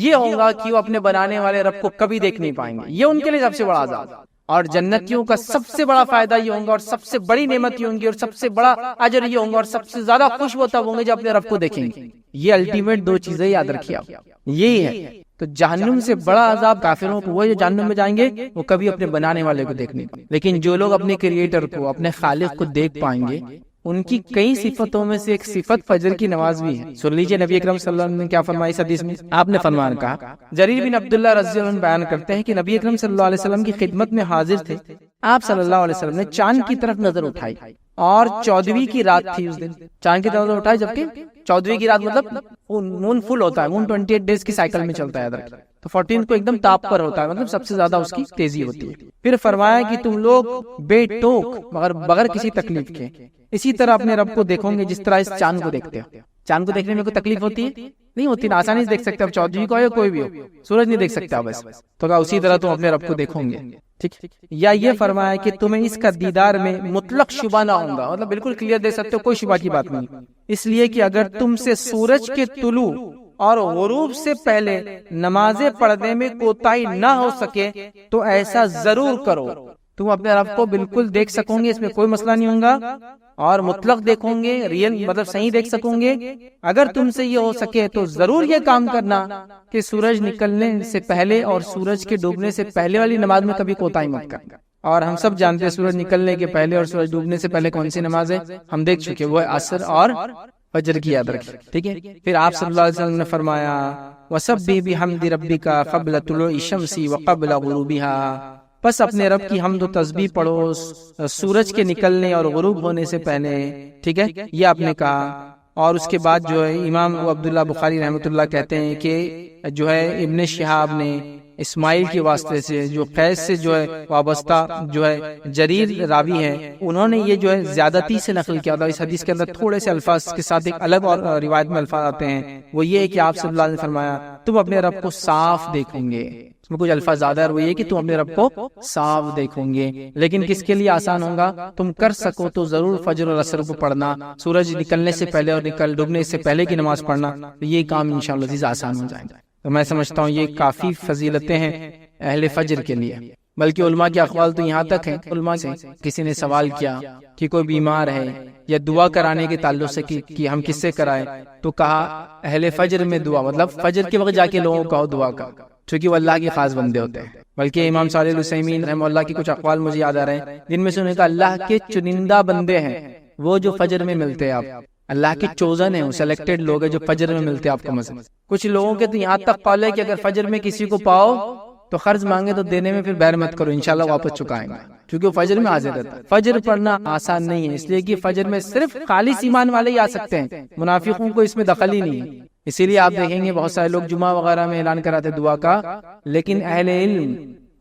یہ ہوگا کہ وہ اپنے بنانے والے رب کو کبھی دیکھ نہیں پائیں گے، یہ ان کے لیے سب سے بڑا عذاب. اور جنتیوں کا سب سے بڑا فائدہ یہ ہوگا اور سب سے بڑی نعمت یہ ہوں گی اور سب سے بڑا اجر یہ ہوگا اور سب سے زیادہ خوش وہ تب ہوں گے جب اپنے رب کو دیکھیں گے. یہ الٹیمیٹ 2 چیزیں یاد رکھیے آپ، یہی ہے. تو جہنم سے بڑا عذاب کافروں کو وہ جو جہنم میں جائیں گے وہ کبھی اپنے بنانے والے کو دیکھ نہیں پائیں. لیکن جو لوگ اپنے کریٹر کو، اپنے خالق کو دیکھ پائیں گے، ان کی کئی صفتوں میں سے ایک صفت فجر کی نماز بھی ہے. سن لیجئے نبی اکرم صلی اللہ علیہ وسلم نے کیا فرمایا اس حدیث میں. آپ نے فرمان کہا، جریر بن عبداللہ رضی اللہ عنہ بیان کرتے ہیں کہ نبی اکرم صلی اللہ علیہ وسلم کی خدمت میں حاضر تھے. آپ صلی اللہ علیہ وسلم نے چاند کی طرف نظر اٹھائی اور 14ویں کی رات تھی اس دن. چاند کی طرف نظر اٹھائی جبکہ 14ویں کی رات مطلب مون فل ہوتا ہے، مون 28 ڈیز کی سائیکل میں چلتا ہے ادھر، تو 14 کو ایک دم تاپ پر ہوتا ہے، مطلب سب سے زیادہ اس کی تیزی ہوتی ہے. پھر فرمایا کہ تم لوگ بے ٹوک مگر بغیر کسی تکلیف کے اسی طرح اپنے رب کو دیکھو گے جس طرح اس چاند کو دیکھتے ہو. چاند کو دیکھنے میں کوئی تکلیف ہوتی ہے؟ نہیں ہوتی نا، آسانی سے دیکھ سکتے. اب 14ویں کو ہے کوئی بھی ہو، سورج نہیں دیکھ سکتا بس، تو کہا اسی طرح تم اپنے رب کو دیکھو گے. ٹھیک. یا یہ فرمایا کہ تمہیں اس کا دیدار میں مطلق شبہ نہ ہوگا، مطلب بالکل کلیئر دیکھ سکتے ہو، کوئی شبہ کی بات نہیں. اس لیے کہ اگر تم سے سورج کے طلوع اور غروب سے پہلے نمازیں پڑھنے میں کوتاہی نہ ہو سکے تو ایسا ضرور کرو. تم اپنے رب کو بالکل دیکھ سکو گے، اس میں کوئی مسئلہ نہیں ہوگا، اور مطلق دیکھو گے، ریئل مطلب صحیح دیکھ سکو گے. اگر تم سے یہ ہو سکے تو ضرور یہ کام کرنا کہ سورج نکلنے سے پہلے اور سورج کے ڈوبنے سے پہلے والی نماز میں کبھی کوتاہی مت کرنا. اور ہم سب جانتے ہیں سورج نکلنے کے پہلے اور سورج ڈوبنے سے پہلے کون سی نماز ہے، ہم دیکھ چکے، وہ ہے عصر اور فجر کی یاد رکھیں. ٹھیک ہے. پھر آپ صلی اللہ علیہ وسلم نے فرمایا وَسَبِّحْ بِحَمْدِ رَبِّكَ قَبْلَ طُلُوعِ الشَّمْسِ وَقَبْلَ غُرُوبِهَا. بس اپنے رب کی حمد و تسبیح پڑھو سورج کے نکلنے اور غروب ہونے سے پہلے. ٹھیک ہے، یہ آپ نے کہا. اور اس کے بعد جو ہے امام عبداللہ بخاری رحمۃ اللہ کہتے ہیں کہ جو ہے ابن شہاب نے اسماعیل کے واسطے سے جو قیس سے جو ہے وابستہ جو ہے جریر راوی ہے، انہوں نے یہ جو ہے زیادتی سے نقل کیا تھا. اس حدیث کے اندر تھوڑے سے الفاظ کے ساتھ ایک الگ اور روایت میں الفاظ آتے ہیں، وہ یہ ہے کہ آپ صلی اللہ علیہ وسلم نے فرمایا تم اپنے رب کو صاف دیکھیں گے. اس میں کچھ الفاظ زیادہ ہے، وہ یہ کہ تم اپنے رب کو صاف دیکھو گے. لیکن کس کے لیے آسان ہوگا؟ تم کر سکو تو ضرور فجر اور عصر کو پڑھنا، سورج نکلنے سے پہلے اور ڈوبنے سے پہلے کی نماز پڑھنا، یہ کام انشاءاللہ عزیز آسان ہو جائے گا. تو میں سمجھتا ہوں یہ کافی فضیلتیں ہیں اہل فجر کے لیے. بلکہ علماء کے اقوال تو یہاں تک ہیں، علماء سے کسی نے سوال کیا کہ کوئی بیمار ہے یا دعا کرانے کے تعلق سے کہ ہم کس سے کرائیں، تو کہا اہل فجر میں دعا، مطلب فجر کے وقت جا کے لوگوں کو دعا کا، چونکہ وہ اللہ کے خاص بندے ہوتے ہیں. بلکہ امام صالح العثیمین رحمہ اللہ کی کچھ اقوال مجھے یاد آ رہے ہیں جن میں سے انہوں نے کہا اللہ کے چنندہ بندے ہیں وہ جو فجر میں ملتے ہیں، آپ اللہ کے چوزن ہیں، سلیکٹڈ لوگ ہیں جو فجر میں ملتے ہیں آپ کو. مثلا کچھ لوگوں کے تو یہاں تک قول ہے کہ اگر فجر میں کسی کو پاؤ تو قرض مانگے تو دینے میں پھر بیر مت کرو، انشاءاللہ واپس چکائیں گے، کیونکہ وہ فجر میں حاضر رہتا ہے. فجر پڑھنا آسان نہیں ہے، اس لیے کہ فجر میں صرف خالص ایمان والے ہی آ سکتے ہیں، منافقوں کو اس میں دخل ہی نہیں ہے. اسی لیے آپ دیکھیں گے بہت سارے لوگ جمعہ وغیرہ میں اعلان کراتے دعا کا، لیکن اہل علم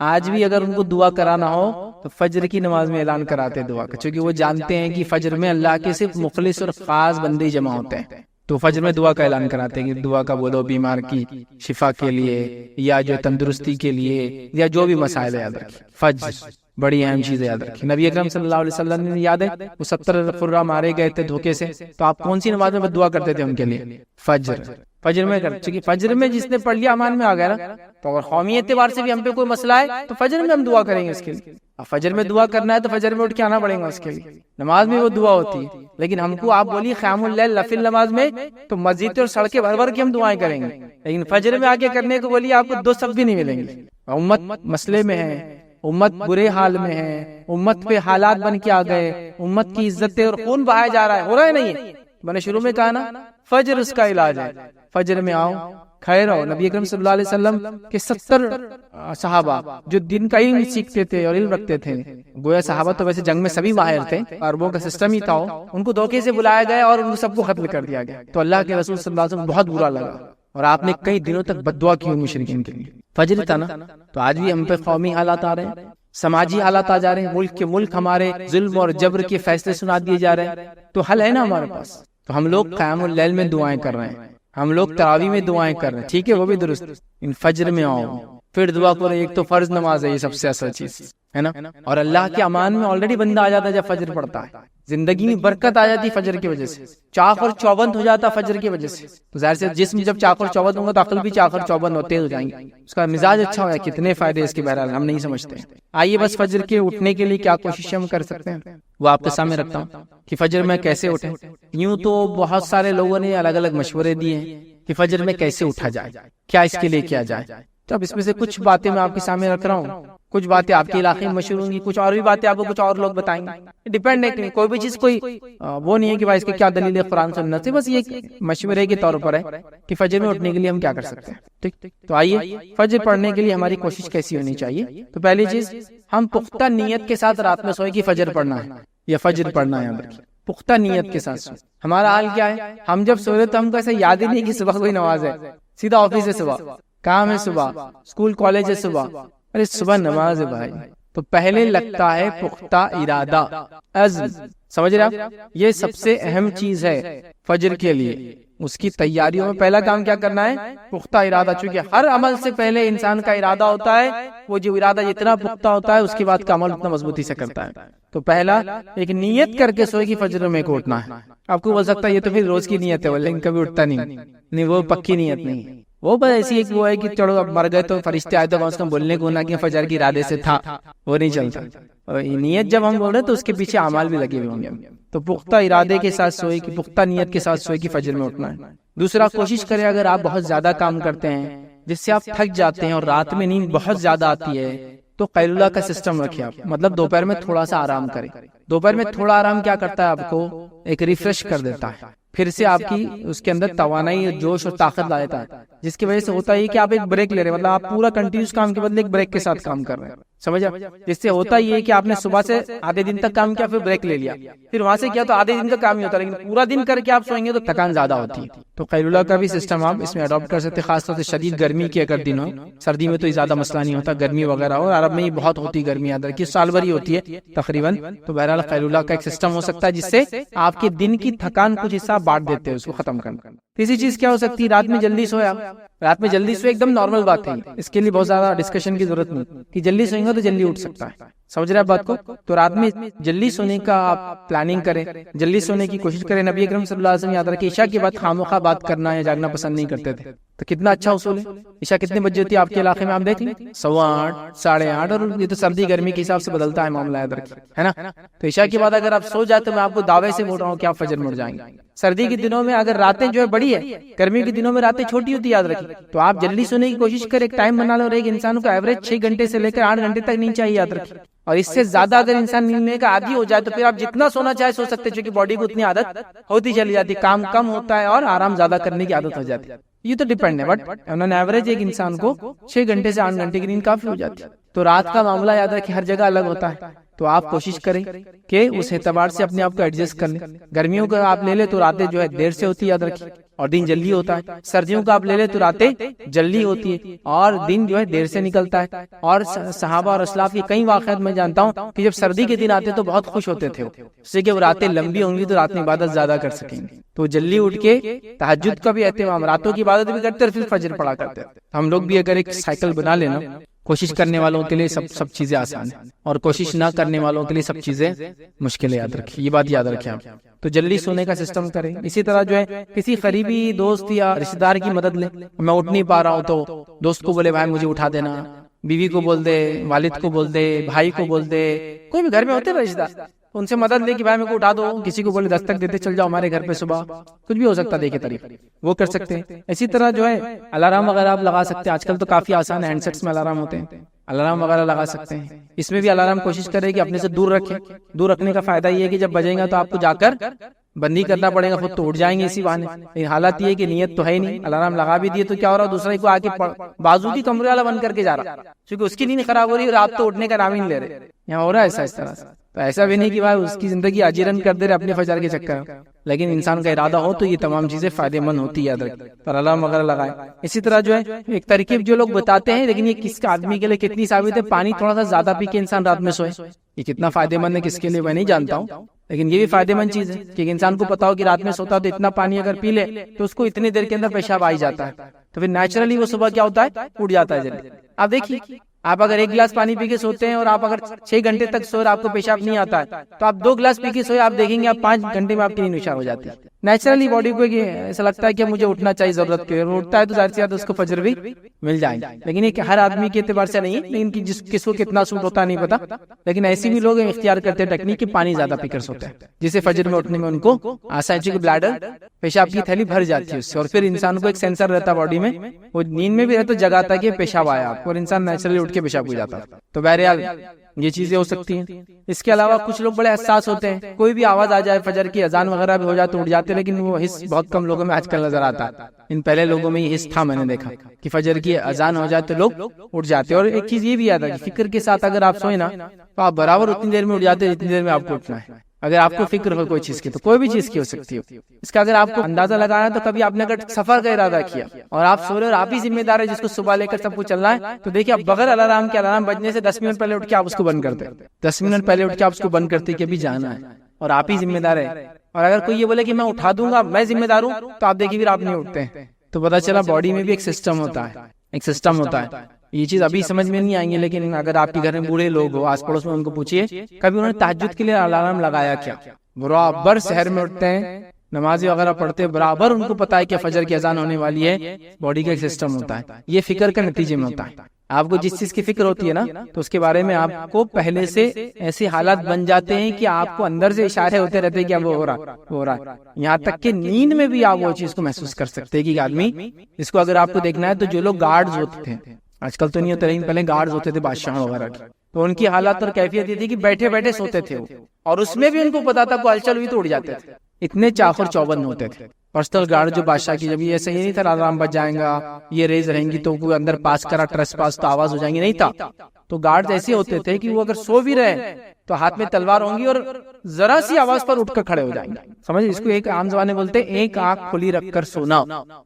آج بھی اگر ان کو دعا کرانا ہو تو فجر کی نماز میں اعلان کراتے دعا کا، چونکہ وہ جانتے ہیں کہ فجر میں اللہ کے صرف مخلص اور خاص بندے جمع ہوتے ہیں، تو فجر میں دعا کا اعلان کراتے ہیں کہ دعا کا بولو بیمار کی شفا کے لیے یا جو تندرستی کے لیے یا جو بھی مسائل یاد رکھیں. فجر بڑی اہم چیز یاد رکھیں. نبی اکرم صلی اللہ علیہ وسلم نے یاد ہے وہ 70 قرہ مارے گئے تھے دھوکے سے، تو آپ کون سی نماز میں دعا کرتے تھے ان کے لیے؟ فجر. فجر میں کر چونکہ فجر میں جس نے پڑھ لیا امان میں آ گیا نا. تو اگر قومی اعتبار سے بھی ہم پہ کوئی مسئلہ ہے تو فجر میں ہم دعا کریں گے اس کے لیے. اب فجر میں دعا کرنا ہے تو فجر میں اٹھ کے آنا پڑے گا اس کے لیے. نماز میں وہ دعا ہوتی ہے. لیکن ہم کو آپ بولیے قیام اللیل نفل نماز میں تو مسجد اور سڑکیں بھر بھر کے ہم دعائیں کریں گے. لیکن فجر میں آ کے کرنے کو بولیے آپ کو 2 صف بھی نہیں ملیں گے. امت مسئلے میں ہے, امت برے حال میں ہے, امت پہ حالات بن کے آ گئے, امت کی عزتیں اور خون بہایا جا رہا ہے, ہو رہا ہے نہیں ہے. میں نے شروع میں کہا نا فجر اس کا علاج ہے. فجر میں آؤ, کھڑے رہو. نبی اکرم صلی اللہ علیہ وسلم کے 70 صحابہ جو دین کا علم سیکھتے تھے اور علم رکھتے تھے, گویا صحابہ تو ویسے جنگ میں سبھی ماہر تھے, عربوں کا سسٹم ہی تھا, ان کو دھوکے سے بلایا گیا اور ان سب کو قتل کر دیا گیا. تو اللہ کے رسول صلی اللہ علیہ وسلم بہت برا لگا اور آپ نے کئی دنوں تک بددعا کی مشرکین کے لیے. فجر تھا نا. تو آج بھی ہم پہ قومی حالات آ رہے ہیں, سماجی حالات آ جا رہے ہیں, ملک کے ملک ہمارے ظلم اور جبر کے فیصلے سنا دیے جا رہے ہیں. تو حل ہے نا ہمارے پاس. تو ہم لوگ قیام اللیل میں دعائیں کر رہے ہیں, ہم لوگ تراویح میں دعائیں کر رہے ہیں, ٹھیک ہے وہ بھی درست. ان فجر میں آؤ پھر دعا کرو. ایک تو فرض نماز ہے, یہ سب سے اصل چیز ہے نا. اور اللہ کے امان میں آلریڈی بندہ آ جاتا ہے جب فجر پڑتا ہے. زندگی میں برکت آ جاتی فجر کی وجہ سے, چاق اور چوبند ہو جاتا فجر کی وجہ سے. تو ظاہر سے جسم جب چاق اور چوبند ہوگا تو عقل بھی چاق اور چوبند ہوتے ہو جائیں گے, اس کا مزاج اچھا ہوگا. کتنے فائدے اس کے بہرحال ہم نہیں سمجھتے. آئیے بس فجر کے اٹھنے کے لیے کیا کوشش ہم کر سکتے ہیں وہ آپ کے سامنے رکھتا ہوں کہ فجر میں کیسے اٹھیں. یوں تو بہت سارے لوگوں نے الگ الگ مشورے دیے ہیں کہ فجر میں کیسے اٹھا جائے, کیا اس کے لیے کیا جائے. تو اب اس میں سے کچھ باتیں میں آپ کے سامنے رکھ رہا ہوں, کچھ باتیں آپ کے علاقے میں مشہور ہوں گی, کچھ اور بھی باتیں آپ کو کچھ اور لوگ بتائیں گے. ڈیپینڈ ہے, کوئی بھی چیز کوئی وہ نہیں ہے کہ بھائی اس کے کیا دلیل ہے قرآن سنت سے, بس یہ مشورے کے طور پر ہے کہ فجر میں اٹھنے کے لیے ہم کیا کر سکتے ہیں. ٹھیک, تو آئیے فجر پڑھنے کے لیے ہماری کوشش کیسی ہونی چاہیے. تو پہلی چیز, ہم پختہ نیت کے ساتھ رات میں سوئے کہ فجر پڑھنا ہے یا فجر پڑھنا ہے. پختہ نیت کے ساتھ سوئے. ہمارا حال کیا ہے, ہم جب سو رہے تو ہم کو ایسا یاد ہی نہیں کہ صبح کوئی نماز ہے, سیدھا آفس ہے صبح, کام ہے صبح, اسکول کالج ہے صبح, ارے صبح نماز ہے بھائی. تو پہلے لگتا ہے پختہ ارادہ, عزم. سمجھ رہے آپ, یہ سب سے اہم چیز ہے فجر کے لیے. اس کی تیاریوں میں پہلا کام کیا کرنا ہے, پختہ ارادہ. چونکہ ہر عمل سے پہلے انسان کا ارادہ ہوتا ہے, وہ جو ارادہ جتنا پختہ ہوتا ہے اس کے بعد کا عمل اتنا مضبوطی سے کرتا ہے. تو پہلا ایک نیت کر کے سوئے کہ فجر میں کو اٹھنا ہے. آپ کو بول سکتا ہے یہ تو پھر روز کی نیت ہے, لیکن کبھی اٹھتا نہیں, وہ پکی نیت نہیں ہے. وہ بس ایسی ایک وہ ہے کہ چلو اب مر گئے تو فرشتے آئے تو کم سے کم بولنے کو نہ کہ فجر کی ارادے سے تھا, وہ نہیں چلتا. نیت جب ہم بول رہے ہیں تو اس کے پیچھے اعمال بھی لگے ہوئے ہوں گے. تو پختہ ارادے کے ساتھ سوئے کہ پختہ نیت کے ساتھ سوئے کہ فجر میں اٹھنا ہے. دوسرا, کوشش کریں اگر آپ بہت زیادہ کام کرتے ہیں جس سے آپ تھک جاتے ہیں اور رات میں نیند بہت زیادہ آتی ہے تو قیلولہ کا سسٹم رکھیں آپ. مطلب دوپہر میں تھوڑا سا آرام کریں. دوپہر میں تھوڑا آرام کیا کرتا ہے, آپ کو ایک ریفریش کر دیتا ہے, پھر سے آپ کی اس کے اندر توانائی, جوش اور طاقت لا دیتا ہے. جس کی وجہ سے ہوتا ہے کہ آپ ایک بریک لے رہے ہیں, مطلب آپ پورا کنٹینیوس کام کے بدلے ایک بریک کے ساتھ کام کر رہے ہیں. سمجھا, جس سے ہوتا یہ ہے کہ آپ نے صبح سے آدھے دن تک کام کیا, پھر بریک لے لیا, پھر وہاں سے کیا تو آدھے دن کا کام ہی ہوتا ہے, لیکن پورا دن کر کے آپ سوئیں گے تو تھکان زیادہ ہوتی ہے. تو قیلولہ کا بھی سسٹم آپ اس میں اڈاپٹ کر سکتے ہیں, خاص طور سے شدید گرمی کے اگر دن ہو. سردی میں تو زیادہ مسئلہ نہیں ہوتا, گرمی وغیرہ ہو, عرب میں ہی بہت ہوتی گرمی, ادھر کی سال بھر ہی ہوتی ہے تقریباً. تو بہرحال قیلولہ کا ایک سسٹم ہو سکتا ہے جس سے آپ کے دن کی تھکان کچھ حصہ بانٹ دیتے ہیں, اس کو ختم کرنا. تیسری چیز کیا ہو سکتی ہے, رات میں جلدی سویا. رات میں جلدی سوئے ایک دم نارمل بات ہے, اس کے لیے بہت زیادہ ڈسکشن کی ضرورت نہیں کہ جلدی سوئیں گے تو جلدی اٹھ سکتا ہے. سمجھ رہے ہیں بات کو. تو رات میں جلدی سونے کا آپ پلاننگ کریں, جلدی سونے کی کوشش کریں. نبی اکرم صلی اللہ علیہ وسلم یاد رکھیں عشاء کے بعد خامخواہ بات کرنا یا جاگنا پسند نہیں کرتے تھے. تو کتنا اچھا اصول ہے. عشاء کتنے بجے ہوتی ہے آپ کے علاقے میں, آپ دیکھ لیں 8:15 8:30, اور یہ تو سردی گرمی کے حساب سے بدلتا ہے معاملہ, یاد رکھیں, ہے نا. تو عشاء کے بعد اگر آپ سو جاتے تو میں آپ کو دعوے سے بول رہا ہوں کہ آپ فجر میں اٹھ جائیں گے. سردی کے دنوں میں اگر راتیں جو ہے بڑی ہے, گرمی کے دنوں میں راتیں چھوٹی ہوتی ہے, یاد رکھیں. تو آپ جلدی سونے کی کوشش کریں, ایک ٹائم بنا لو, اور ایک انسان کو ایوریج 6 گھنٹے سے لے کر 8 گھنٹے تک نیند چاہیے, یاد رکھیں. اور اس سے زیادہ اگر انسان نیند لینے کا عادی ہو جائے تو پھر آپ جتنا سونا چاہے سو سکتے, چونکہ باڈی کو اتنی عادت ہوتی چلی جاتی, کام کم ہوتا ہے اور آرام زیادہ کرنے کی عادت ہو جاتی ہے. یہ تو ڈیپینڈ ہے, بٹ آن این ایوریج ایک انسان کو 6 گھنٹے سے 8 گھنٹے کی نیند کافی ہو جاتی ہے. تو رات کا معاملہ یاد رکھیں ہر جگہ الگ ہوتا ہے. تو آپ کوشش کریں کہ اس اعتبار سے اپنے آپ کو ایڈجسٹ کر لیں. گرمیوں کا آپ لے لیں تو راتیں جو ہے دیر سے ہوتی ہے, یاد رکھیں, اور دن جلدی ہوتا ہے. سردیوں کا آپ لے لیں تو راتیں جلدی ہوتی ہے اور دن جو ہے دیر سے نکلتا ہے. اور صحابہ اور اسلاف کے کئی واقعات میں جانتا ہوں کہ جب سردی کے دن آتے تو بہت خوش ہوتے تھے, اس سے کہ وہ راتیں لمبی ہوں گی تو رات میں عبادت زیادہ کر سکیں گے. تو جلدی اٹھ کے تہجد کا بھی اہتمام, راتوں کی عبادت بھی کرتے اور پھر فجر پڑھا کرتے. ہم لوگ بھی اگر ایک سائیکل بنا لینا کوشش کرنے والوں کے لیے سب چیزیں آسان ہیں، اور کوشش نہ کرنے والوں کے لیے سب چیزیں مشکل ہے، یاد رکھیے، یہ بات یاد رکھیں آپ۔ تو جلدی سونے کا سسٹم کریں۔ اسی طرح جو ہے کسی قریبی دوست یا رشتہ دار کی مدد لیں، میں اٹھ نہیں پا رہا ہوں تو دوست کو بولے بھائی مجھے اٹھا دینا، بیوی کو بول دے، والد کو بول دے، بھائی کو بول دے، کوئی بھی گھر میں ہوتے ہیں رشتہ دار، ان سے مدد لے کہ بھائی میرے کو اٹھا دو، کسی کو بولے دستک دیتے چل جاؤ ہمارے گھر پہ صبح، کچھ بھی ہو سکتا ہے، دیکھے طریقہ وہ کر سکتے ہیں۔ اسی طرح جو ہے الارم وغیرہ آپ لگا سکتے ہیں، آج کل تو کافی آسان ہینڈ سیٹس میں الارم ہوتے ہیں، الارم وغیرہ لگا سکتے ہیں۔ اس میں بھی الارم کوشش کرے کہ اپنے سے دور رکھے۔ دور رکھنے کا فائدہ یہ ہے کہ جب بجے گا تو آپ کو جا کر بندی کرنا پڑے گا، خود تو اٹھ جائیں گے اسی بہانے۔ لیکن حالت یہ ہے کہ نیت تو ہے ہی نہیں، الارم لگا بھی دیے تو کیا ہو رہا ہے، دوسرے کو آ کے بازو کی کمرے والا بند کر کے جا رہا، کیونکہ اس کی نیند خراب ہو رہی ہے اور آپ تو اٹھنے کا نام ہی نہیں لے رہے۔ یہاں ہو رہا ہے ایسا اس طرح سے، تو ایسا بھی نہیں کہ بھائی اس کی زندگی اجیرن کر دے رہے اپنے فجر کے چکر میں، لیکن انسان کا ارادہ ہو تو یہ تمام چیزیں فائدے مند ہوتی ہے، یاد رکھیں۔ اور الارم وغیرہ لگائے۔ اسی طرح جو ہے ایک ترکیب جو لوگ بتاتے ہیں، لیکن یہ کس کا آدمی کے لیے کتنی ثابت ہے، پانی تھوڑا سا زیادہ پی کے انسان رات میں سوئے، یہ کتنا فائدے مند ہے کس کے لیے میں نہیں جانتا ہوں، لیکن یہ بھی فائدے مند چیز ہے کہ انسان کو پتا ہو کہ رات میں سوتا تو اتنا پانی اگر پی لے تو اس کو اتنی دیر کے اندر پیشاب آ ہی جاتا ہے، تو پھر نیچرلی وہ صبح کیا ہوتا ہے، اٹھ جاتا ہے جلدی۔ آپ دیکھیے، آپ اگر 1 گلاس پانی پی کے سوتے ہیں اور آپ اگر 6 گھنٹے تک سوئے آپ کو پیشاب نہیں آتا ہے، تو آپ 2 گلاس پی کے سوئے، آپ دیکھیں گے آپ 5 گھنٹے میں آپ کی نیند نشار ہو جاتی ہے۔ نیچرلی باڈی کو ایسا لگتا ہے کہ مجھے اٹھنا چاہیے، ضرورت کے اٹھتا ہے تو ظاہر سی بات اس کو فجر بھی مل جائیں گے، لیکن یہ کہ ہر آدمی کے اعتبار سے نہیں ہے، لیکن کس کو کتنا سوٹ ہوتا ہے نہیں پتا، لیکن ایسے بھی لوگ اختیار کرتے ہیں ٹیکنیک کہ پانی زیادہ پی کر سوتے ہیں، جسے فجر میں اٹھنے میں ان کو آسان، چونکہ بلیڈر پیشاب کی تھیلی بھر جاتی ہے اس سے، اور پھر انسان کو ایک سینسر رہتا ہے باڈی میں، وہ نیند میں بھی رہتا جگاتا ہے کہ پیشاب آیا آپ کو، اور انسان نیچرلی اٹھ کے پیشاب ہو جاتا ہے۔ تو بہرحال یہ چیزیں ہو سکتی ہیں۔ اس کے علاوہ کچھ لوگ بڑے حساس ہوتے ہیں، کوئی بھی آواز آ جائے، فجر کی اذان وغیرہ بھی ہو جائے تو اٹھ جاتے ہیں، لیکن وہ حس بہت کم لوگوں میں آج کل نظر آتا ہے۔ ان پہلے لوگوں میں یہ حس تھا، میں نے دیکھا کہ فجر کی اذان ہو جائے تو لوگ اٹھ جاتے ہیں۔ اور ایک چیز یہ بھی یاد ہے کہ فکر کے ساتھ اگر آپ سوئیں نا تو آپ برابر اتنی دیر میں اٹھ جاتے ہیں جتنی دیر میں آپ کو اٹھنا ہے۔ اگر آپ کو فکر ہو کوئی چیز کی تو کوئی بھی چیز کی ہو سکتی ہے، اس کا اگر آپ کو اندازہ لگانا ہے تو کبھی آپ نے اگر سفر کا ارادہ کیا اور آپ سو رہے اور آپ ہی ذمہ دار ہے جس کو صبح لے کر سب کچھ چلنا ہے، تو دیکھیے آپ بغیر الارم کے، الارم بجنے سے 10 منٹ پہلے اٹھ کے آپ اس کو بند کرتے، 10 منٹ پہلے اٹھ کے آپ اس کو بند کرتے کہ ابھی جانا ہے اور آپ ہی ذمہ دار ہے۔ اور اگر کوئی یہ بولے کہ میں اٹھا دوں گا، میں ذمہ دار ہوں، تو آپ دیکھیے پھر آپ نہیں اٹھتے ہیں۔ تو پتا چلا باڈی میں بھی ایک سسٹم ہوتا ہے، ایک سسٹم ہوتا ہے۔ یہ چیز ابھی سمجھ میں نہیں آئیں گی، لیکن اگر آپ کے گھر میں بوڑھے لوگ ہو، آس پڑوس میں، ان کو پوچھیے کبھی انہوں نے تہجد کے لیے الارم لگایا کیا؟ برابر شہر میں اٹھتے ہیں، نمازی وغیرہ پڑھتے، برابر ان کو پتا ہے کہ فجر کی اذان ہونے والی ہے۔ باڈی کا ایک سسٹم ہوتا ہے، یہ فکر کے نتیجے میں ہوتا ہے۔ آپ کو جس چیز کی فکر ہوتی ہے نا تو اس کے بارے میں آپ کو پہلے سے ایسے حالات بن جاتے ہیں کہ آپ کو اندر سے اشارے ہوتے رہتے ہیں کہ اب وہ ہو رہا ہے، یہاں تک کہ نیند میں بھی آپ وہ چیز کو محسوس کر سکتے ہیں کہ آدمی، اس کو اگر آپ کو دیکھنا ہے تو جو لوگ گارڈز ہوتے تھے، آج کل تو نہیں ہوتے لیکن پہلے گارڈز ہوتے تھے بادشاہ وغیرہ کے، تو ان کی حالات اور کیفیت یہ تھی کہ بیٹھے بیٹھے سوتے تھے وہ، اور اس میں بھی ان کو پتا تھا کوئی ہلچل ہوئی تو اٹھ جاتے تھے، اتنے چاخر چوبند ہوتے تھے۔ پرسنل گارڈ جو بادشاہ کی، جب یہ ایسا ہی نہیں تھا الارم بج جائیں گا، یہ ریز رہیں گی تو کوئی اندر پاس کرا ٹریس پاس تو آواز ہو جائیں گی، نہیں تھا۔ تو گارڈ ایسے ہوتے تھے کہ وہ اگر سو بھی رہے تو ہاتھ میں تلوار ہوں گی اور ذرا سی آواز پر اٹھ کر کھڑے ہو جائیں گے، سمجھ، اس کو ایک عام زبان میں بولتے ہیں ایک آنکھ کھلی رکھ کر سونا۔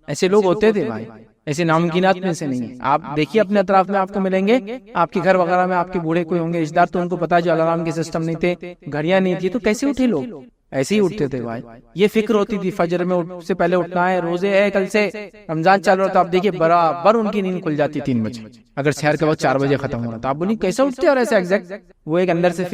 ایسے لوگ ہوتے تھے بھائی، ایسے ناممکنات میں سے نہیں ہے۔ آپ دیکھیے اپنے اطراف میں آپ کو ملیں گے، آپ کے گھر وغیرہ میں آپ کے بوڑھے کوئی ہوں گے رشتہ دار، تو ان کو پتا ہے جو الارم کے سسٹم نہیں تھے، گھڑیاں نہیں تھی، تو کیسے اٹھے لوگ؟ ایسے ہی اٹھتے تھے بھائی، یہ فکر ہوتی تھی فجر میں سے پہلے اٹھنا ہے، روزے ہے، کل سے رمضان چل رہا، تو آپ دیکھیے برابر ان کی نیند کھل جاتی 3 بجے، اگر شہر کے وقت 4 بجے ختم ہو رہا، تو آپ بولیے کیسے اٹھتے اور ایسے ایگزیکٹ، وہ ایک اندر سے فکر